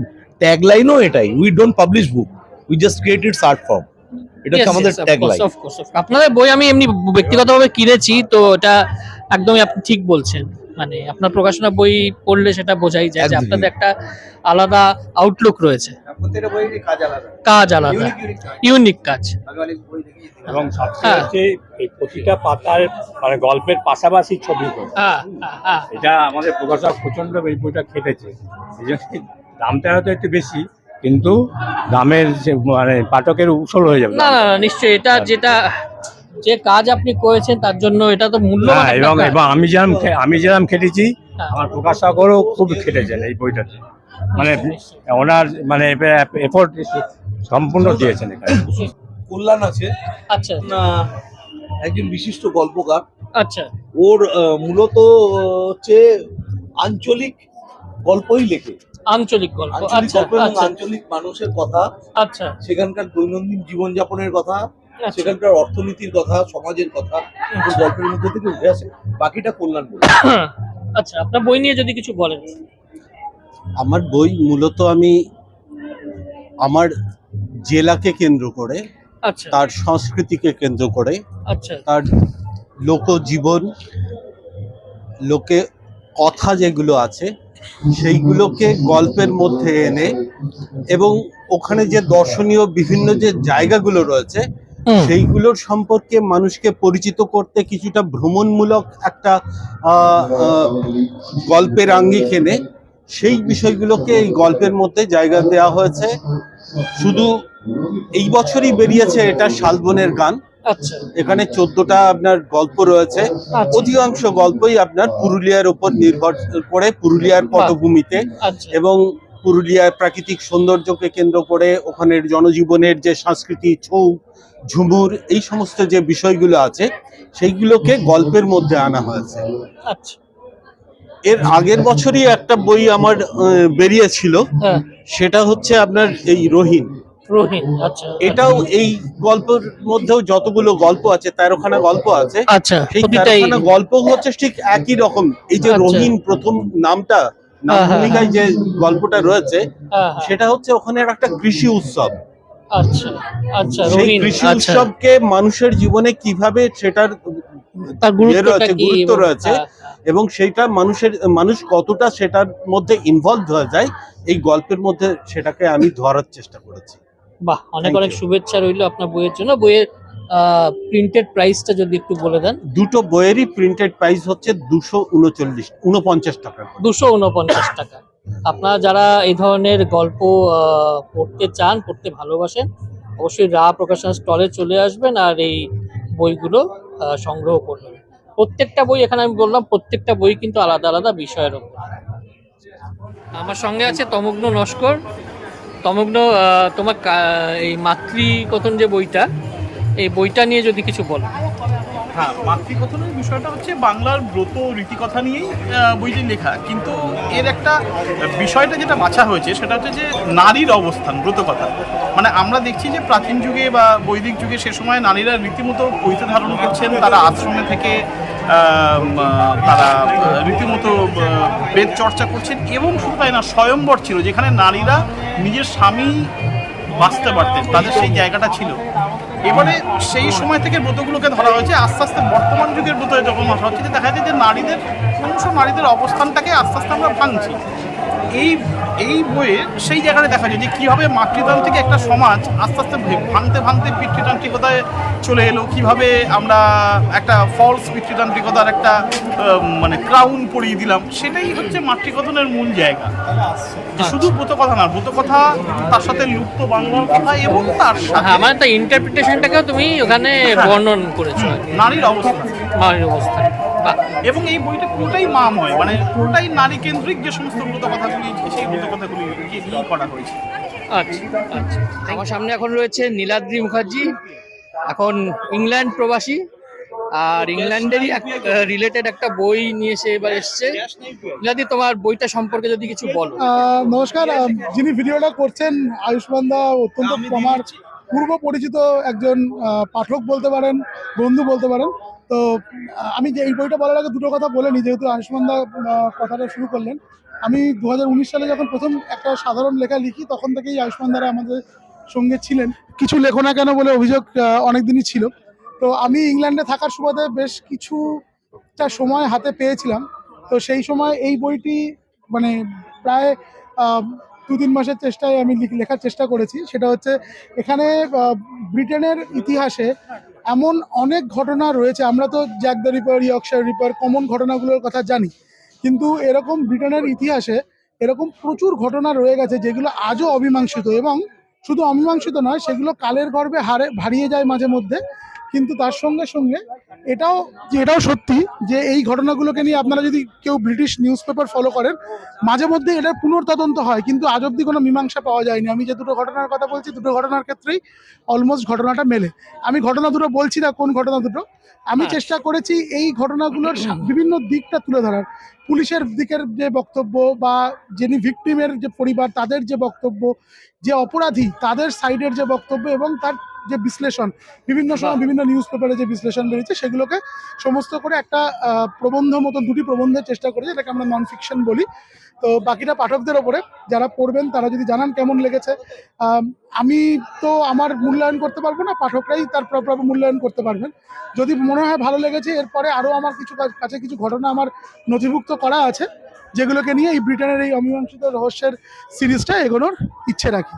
[SPEAKER 10] ট্যাগলাইনও এটাই, we don't publish book, we just create it's art form. এটা হচ্ছে আমাদের ট্যাগলাইন।
[SPEAKER 1] আপনাদের বই আমি এমনি ব্যক্তিগতভাবে কিনেছি, তো এটা একদমই আপনি ঠিক বলছেন। মানে আপনার প্রকাশনা বই পড়লে সেটা বোঝাই যায় যে
[SPEAKER 10] একদমই।
[SPEAKER 1] আপনাদের একটা আলাদা আউটলুক রয়েছে,
[SPEAKER 2] প্রত্যেকটা বইয়েরই কাজ আলাদা,
[SPEAKER 1] কাজ আলাদা, ইউনিক কাজ।
[SPEAKER 2] আমি অনেক বই দেখেছি।
[SPEAKER 9] এবং সবচেয়ে
[SPEAKER 1] হ্যাঁ।
[SPEAKER 9] হচ্ছে এই প্রতিটা পাতার মানে গল্পের পাশাপাশি ছবি করে।
[SPEAKER 1] হ্যাঁ হ্যাঁ হ্যাঁ,
[SPEAKER 9] এটা আমাদের প্রকাশক প্রচন্ড এই বইটা খেটেছে, এই জন্য দামটা হয়তো একটু বেশি, কিন্তু দামের মানে পাঠকের উসল হয়ে যাবে।
[SPEAKER 1] না না না, নিশ্চয়ই এটা যেটা যে কাজ আপনি করেছেন তার জন্য এটা তো মূল্যবান
[SPEAKER 9] হ্যাঁ,
[SPEAKER 1] একটা
[SPEAKER 9] এবং
[SPEAKER 1] কাজ।
[SPEAKER 9] এবং আমি যেরকম খেটেছি,
[SPEAKER 1] হ্যাঁ।
[SPEAKER 9] আমার প্রকাশকও খুব খেটেছেন এই বইটাতে, মানে ওনার মানে এফোর্ট সম্পূর্ণ দিয়েছেন এখানে।
[SPEAKER 10] কল্যাণ আছে,
[SPEAKER 1] আচ্ছা
[SPEAKER 10] একজন বিশিষ্ট গল্পকার।
[SPEAKER 1] আচ্ছা
[SPEAKER 10] ওর মূলত হচ্ছে আঞ্চলিক গল্পই লেখে,
[SPEAKER 1] আঞ্চলিক গল্প।
[SPEAKER 10] আঞ্চলিক
[SPEAKER 1] আচ্ছা
[SPEAKER 10] গল্প এবং
[SPEAKER 1] আচ্ছা
[SPEAKER 10] আঞ্চলিক মানুষের কথা,
[SPEAKER 1] আচ্ছা
[SPEAKER 10] সেখানকার দৈনন্দিন জীবনযাপনের কথা,
[SPEAKER 1] আচ্ছা।
[SPEAKER 10] সেখানকার অর্থনীতির কথা, সমাজের কথা ওর গল্পের মধ্যে থেকে উঠে আসে। বাকিটা কল্যাণ বলে।
[SPEAKER 1] আচ্ছা, আপনার বই নিয়ে যদি কিছু বলেন।
[SPEAKER 11] আমার বই মূলত আমি আমার জেলাকে কেন্দ্র করে,
[SPEAKER 1] আচ্ছা
[SPEAKER 11] তার সংস্কৃতিকে কেন্দ্র করে,
[SPEAKER 1] আচ্ছা
[SPEAKER 11] তার লোকজীবন, লোকে কথা যেগুলো আছে সেইগুলোকে গল্পের মধ্যে এনে এবং ওখানে যে দর্শনীয় বিভিন্ন যে জায়গাগুলো রয়েছে
[SPEAKER 1] হুম,
[SPEAKER 11] সেইগুলোর সম্পর্কে মানুষকে পরিচিত করতে কিছুটা ভ্রমণমূলক একটা গল্পের আঙ্গিক এনে সেই বিষয়গুলোকে এই গল্পের মধ্যে জায়গা দেওয়া হয়েছে। শুধু এই বছরই বেরিয়েছে এটা শালবনের গান,
[SPEAKER 1] আচ্ছা
[SPEAKER 11] এখানে 14টা আপনার গল্প রয়েছে।
[SPEAKER 1] আচ্ছা।
[SPEAKER 11] অধিকাংশ গল্পই আপনার পুরুলিয়ার উপর নির্ভর করে, পুরুলিয়ার পটভূমিতে
[SPEAKER 1] আচ্ছা
[SPEAKER 11] এবং পুরুলিয়ার প্রাকৃতিক সৌন্দর্যকে কেন্দ্র করে ওখানের জনজীবনের যে সংস্কৃতি, ছৌ, ঝুমুর, এই সমস্ত যে বিষয়গুলো আছে সেইগুলোকে গল্পের মধ্যে আনা হয়েছে।
[SPEAKER 1] আচ্ছা
[SPEAKER 11] এর আগের বছরই একটা বই আমার বেরিয়েছিল,
[SPEAKER 1] হ্যাঁ
[SPEAKER 11] সেটা হচ্ছে আপনার এই রহিন,
[SPEAKER 1] রহিন, আচ্ছা
[SPEAKER 11] এটাও এই গল্পের মধ্যেও যতগুলো গল্প আছে 13খানা গল্প আছে,
[SPEAKER 1] আচ্ছা
[SPEAKER 11] সেই
[SPEAKER 1] প্রতিটাই
[SPEAKER 11] 13খানা গল্প হচ্ছে ঠিক একই রকম। এই যে
[SPEAKER 1] আচ্ছা।
[SPEAKER 11] রহিন প্রথম নামটা নাম
[SPEAKER 1] হ্যাঁ, হ্যাঁ,
[SPEAKER 11] ভূমিকায় যে গল্পটা রয়েছে
[SPEAKER 1] হ্যাঁ, হ্যাঁ,
[SPEAKER 11] সেটা হচ্ছে ওখানে একটা কৃষি উৎসব।
[SPEAKER 1] আচ্ছা আচ্ছা
[SPEAKER 11] সেই
[SPEAKER 1] রহিন,
[SPEAKER 11] কৃষি
[SPEAKER 1] আচ্ছা
[SPEAKER 11] উৎসবকে মানুষের জীবনে কিভাবে সেটার
[SPEAKER 1] তার গুরুত্বটা কি
[SPEAKER 11] গুরুত্ব রয়েছে
[SPEAKER 1] হ্যাঁ,
[SPEAKER 11] এবং সেইটা মানুষ কতটা সেটার মধ্যে ইনভলভ হয়ে যায় এই গল্পের মধ্যে সেটাকে আমি ধরার চেষ্টা করেছি।
[SPEAKER 1] বাহ, অনেক
[SPEAKER 11] Thank
[SPEAKER 1] অনেক
[SPEAKER 11] you.
[SPEAKER 1] শুভেচ্ছা রইলো আপনার বইয়ের জন্য। বইয়ের প্রিন্টেড প্রাইসটা যদি একটু বলে দেন।
[SPEAKER 11] দুটো বইয়েরই প্রিন্টেড প্রাইস হচ্ছে 249 টাকা করে।
[SPEAKER 1] 249 টাকা। আপনারা যারা এই ধরনের গল্প পড়তে চান, পড়তে ভালোবাসেন, অবশ্যই রা প্রকাশন স্টলে চলে আসবেন আর এই বইগুলো সংগ্রহ করবেন। প্রত্যেকটা বই, এখানে আমি বললাম প্রত্যেকটা বই কিন্তু আলাদা আলাদা বিষয়ের উপর। আমার সঙ্গে আছে তমগ্ন নস্কর। তমগ্ন, তোমার এই মাতৃকথন যে বইটা, এই বইটা নিয়ে যদি কিছু বলো।
[SPEAKER 12] হ্যাঁ, মাতৃকথনের বিষয়টা হচ্ছে বাংলার ব্রত রীতিকথা নিয়েই বইটি লেখা, কিন্তু এর একটা বিষয়টা যেটা বাছা হয়েছে সেটা হচ্ছে যে নারীর অবস্থান ব্রতকথা। মানে আমরা দেখছি যে প্রাচীন যুগে বা বৈদিক যুগে সে সময় নারীরা রীতিমতো পৈতে ধারণ করছেন, তারা আশ্রমে থেকে তারা রীতিমতো বেদ চর্চা করছেন, এবং শুধু তাই না, স্বয়ম্বর ছিল যেখানে নারীরা নিজের স্বামী বাঁচতে পারতেন, তাদের সেই জায়গাটা ছিল। এবারে সেই সময় থেকে ব্রতগুলোকে ধরা হয়েছে, আস্তে আস্তে বর্তমান যুগের ব্রত যখন আসা হচ্ছে যে দেখা যায় যে নারীদের অবস্থানটাকে আস্তে আস্তে আমরা ভাঙছি। এই বইয়ে সেই জায়গাটা দেখা যায় যে কীভাবে মাতৃতান্ত্রিক একটা সমাজ আস্তে আস্তে ভাঙতে ভাঙতে পিতৃতান্ত্রিকতায় চলে এলো, কিভাবে আমরা একটা ফলস পিতৃতান্ত্রিকতার একটা মানে ক্রাউন পরিয়ে দিলাম। সেটাই হচ্ছে মাতৃকথনের মূল জায়গা। শুধু ব্রতকথা না, ব্রতকথা তার সাথে লুপ্ত বাংলার কথা এবং তার সাথে
[SPEAKER 1] আমার একটা ইন্টারপ্রিটেশনটাকেও তুমি ওখানে বর্ণন করেছো,
[SPEAKER 12] নারীর অবস্থা,
[SPEAKER 1] নারীর অবস্থা।
[SPEAKER 12] এবং এই বইটা পুরোটাই মাময়, মানে পুরোটাই নারী কেন্দ্রিক যে সমস্ত ব্রতকথাগুলি, সেই ব্রতকথাগুলি নিয়ে করা হয়েছে।
[SPEAKER 1] আচ্ছা আচ্ছা। আমার সামনে এখন রয়েছে নীলাদ্রি মুখার্জি, এখন ইংল্যান্ড প্রবাসী, আর ইংল্যান্ডেরই রিলেটেড একটা বই নিয়ে সে এবার এসছে। নীলাদ্রি, তোমার বইটা সম্পর্কে যদি কিছু বলো।
[SPEAKER 13] নমস্কার, যিনি ভিডিওটা করছেন আয়ুষ্মান দা অত্যন্ত আমার পূর্ব পরিচিত একজন পাঠক বলতে পারেন, বন্ধু বলতে পারেন। তো আমি যে এই বইটা বলার আগে দুটো কথা বলে নিই, যেহেতু আয়ুষ্মান দা কথাটা শুরু করলেন। আমি 2019 সালে যখন প্রথম একটা সাধারণ লেখা লিখি, তখন থেকেই আয়ুষ্মান দারা আমাদের সঙ্গে ছিলেন। কিছু লেখো না কেন বলে অভিযোগ অনেকদিনই ছিল। তো আমি ইংল্যান্ডে থাকার সুবাদে বেশ কিছুটা সময় হাতে পেয়েছিলাম। তো সেই সময় এই বইটি মানে প্রায় 2-3 মাসের চেষ্টায় আমি লেখার চেষ্টা করেছি। সেটা হচ্ছে এখানে ব্রিটেনের ইতিহাসে এমন অনেক ঘটনা রয়েছে, আমরা তো Jack the Ripper, Yorkshire Ripper, common ঘটনাগুলোর কথা জানি, কিন্তু এরকম ব্রিটেনের ইতিহাসে এরকম প্রচুর ঘটনা রয়ে গেছে যেগুলো আজও অমীমাংসিত, এবং শুধু অমীমাংসিত নয়, সেগুলো কালের গর্ভে হারিয়ে যায় মাঝে মধ্যে। কিন্তু তার সঙ্গে সঙ্গে এটাও সত্যি যে এই ঘটনাগুলোকে নিয়ে আপনারা যদি কেউ ব্রিটিশ নিউজ পেপার ফলো করেন, মাঝে মধ্যে এটার পুনর্তদন্ত হয়, কিন্তু আজ অব্দি কোনো মীমাংসা পাওয়া যায়নি। আমি যে দুটো ঘটনার কথা বলছি, দুটো ঘটনার ক্ষেত্রেই অলমোস্ট ঘটনাটা মেলে। আমি ঘটনা দুটো বলছি না কোন ঘটনা দুটো, আমি চেষ্টা করেছি এই ঘটনাগুলোর বিভিন্ন দিকটা তুলে ধরার। পুলিশের দিকের যে বক্তব্য, বা যিনি ভিকটিমের যে পরিবার তাদের যে বক্তব্য, যে অপরাধী তাদের সাইডের যে বক্তব্য, এবং তার যে বিশ্লেষণ, বিভিন্ন সময় বিভিন্ন নিউজ পেপারে যে বিশ্লেষণ বেরিয়েছে, সেগুলোকে সমস্ত করে একটা প্রবন্ধ মতো, দুটি প্রবন্ধের চেষ্টা করেছি, এটাকে আমরা নন ফিকশন বলি। তো বাকিটা পাঠকদের ওপরে, যারা পড়বেন তারা যদি জানান কেমন লেগেছে। আমি তো আমার মূল্যায়ন করতে পারবো না, পাঠকরাই তার প্রপার মূল্যায়ন করতে পারবেন। যদি মনে হয় ভালো লেগেছে, এরপরে আরও আমার কাছে কিছু ঘটনা আমার নথিভুক্ত করা আছে, যেগুলোকে নিয়ে এই ব্রিটেনের এই অমীমাংসিত রহস্যের সিরিজটা এগোনোর ইচ্ছে রাখি।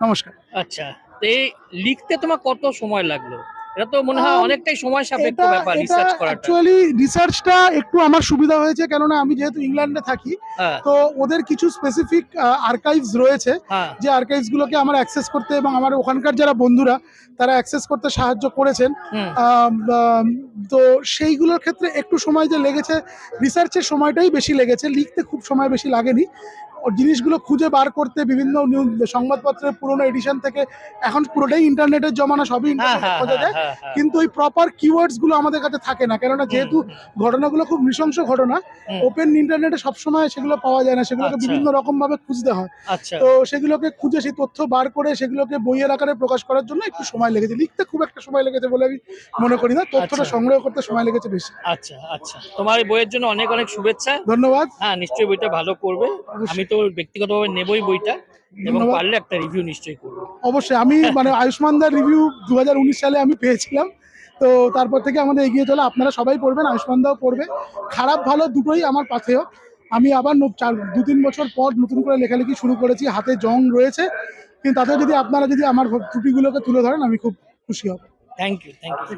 [SPEAKER 13] নমস্কার।
[SPEAKER 1] আচ্ছা, এই লিখতে তোমার কত সময় লাগলো? এটা তো মনে হয় অনেকটাই সময় সাপেক্ষ ব্যাপার, রিসার্চ করাটা।
[SPEAKER 13] অ্যাকচুয়ালি রিসার্চটা একটু আমার সুবিধা হয়েছে, কেননা আমি যেহেতু ইংল্যান্ডে থাকি, তো ওদের কিছু স্পেসিফিক আর্কাইভস রয়েছে, যে আর্কাইভস গুলোকে আমার অ্যাক্সেস করতে, এবং আমার ওখানকার যারা বন্ধুরা তারা অ্যাক্সেস করতে সাহায্য করেছেন। তো সেইগুলোর ক্ষেত্রে একটু সময় যে লেগেছে, রিসার্চের সময়টাই বেশি লেগেছে, লিখতে খুব সময় বেশি লাগেনি। জিনিসগুলো খুঁজে বার করতে বিভিন্ন সংবাদপত্রের পুরোনো এডিশন থেকে এখন পুরোটাই ইন্টারনেটের জমানা, সবই ইন্টারনেটে খোঁজা যায়, কিন্তু ওই প্রপার কিওয়ার্ডস গুলো আমাদের কাছে থাকে না, কেননা যেহেতু ঘটনাগুলো খুব নৃশংস ঘটনা, ওপেন ইন্টারনেটে সবসময় সেগুলো পাওয়া যায় না, সেগুলোকে বিভিন্ন রকম ভাবে খুঁজতে হয়। তো সেগুলোকে খুঁজে সেই তথ্য বার করে সেগুলোকে বইয়ের আকারে প্রকাশ করার জন্য একটু সময় লেগেছে, লিখতে খুব একটা সময় লেগেছে বলে আমি মনে করি না, তথ্যটা সংগ্রহ করতে সময় লেগেছে বেশি।
[SPEAKER 1] আচ্ছা আচ্ছা, তোমার এই বইয়ের জন্য অনেক অনেক শুভেচ্ছা।
[SPEAKER 13] ধন্যবাদ।
[SPEAKER 1] হ্যাঁ, নিশ্চয়ই বইটা ভালো করবে, আমি তো ব্যক্তিগতভাবে নেবই বইটা, এবং পারলে একটা রিভিউ নিশ্চয়ই করবো।
[SPEAKER 13] অবশ্যই, আমি মানে আয়ুষ্মান দার রিভিউ 2019 সালে আমি পেয়েছিলাম, তো তারপর থেকে আমাদের এগিয়ে চলা, আপনারা সবাই পড়বেন, আয়ুষ্মান দাও পড়বে, খারাপ ভালো দুটোই আমার পাথেয়। আমি আবার 2-3 বছর পর নতুন করে লেখালেখি শুরু করেছি, হাতে জং রয়েছে, কিন্তু তাতে যদি আপনারা যদি আমার ত্রুটিগুলোকে তুলে ধরেন আমি খুব খুশি হব।
[SPEAKER 1] Thank you, thank you.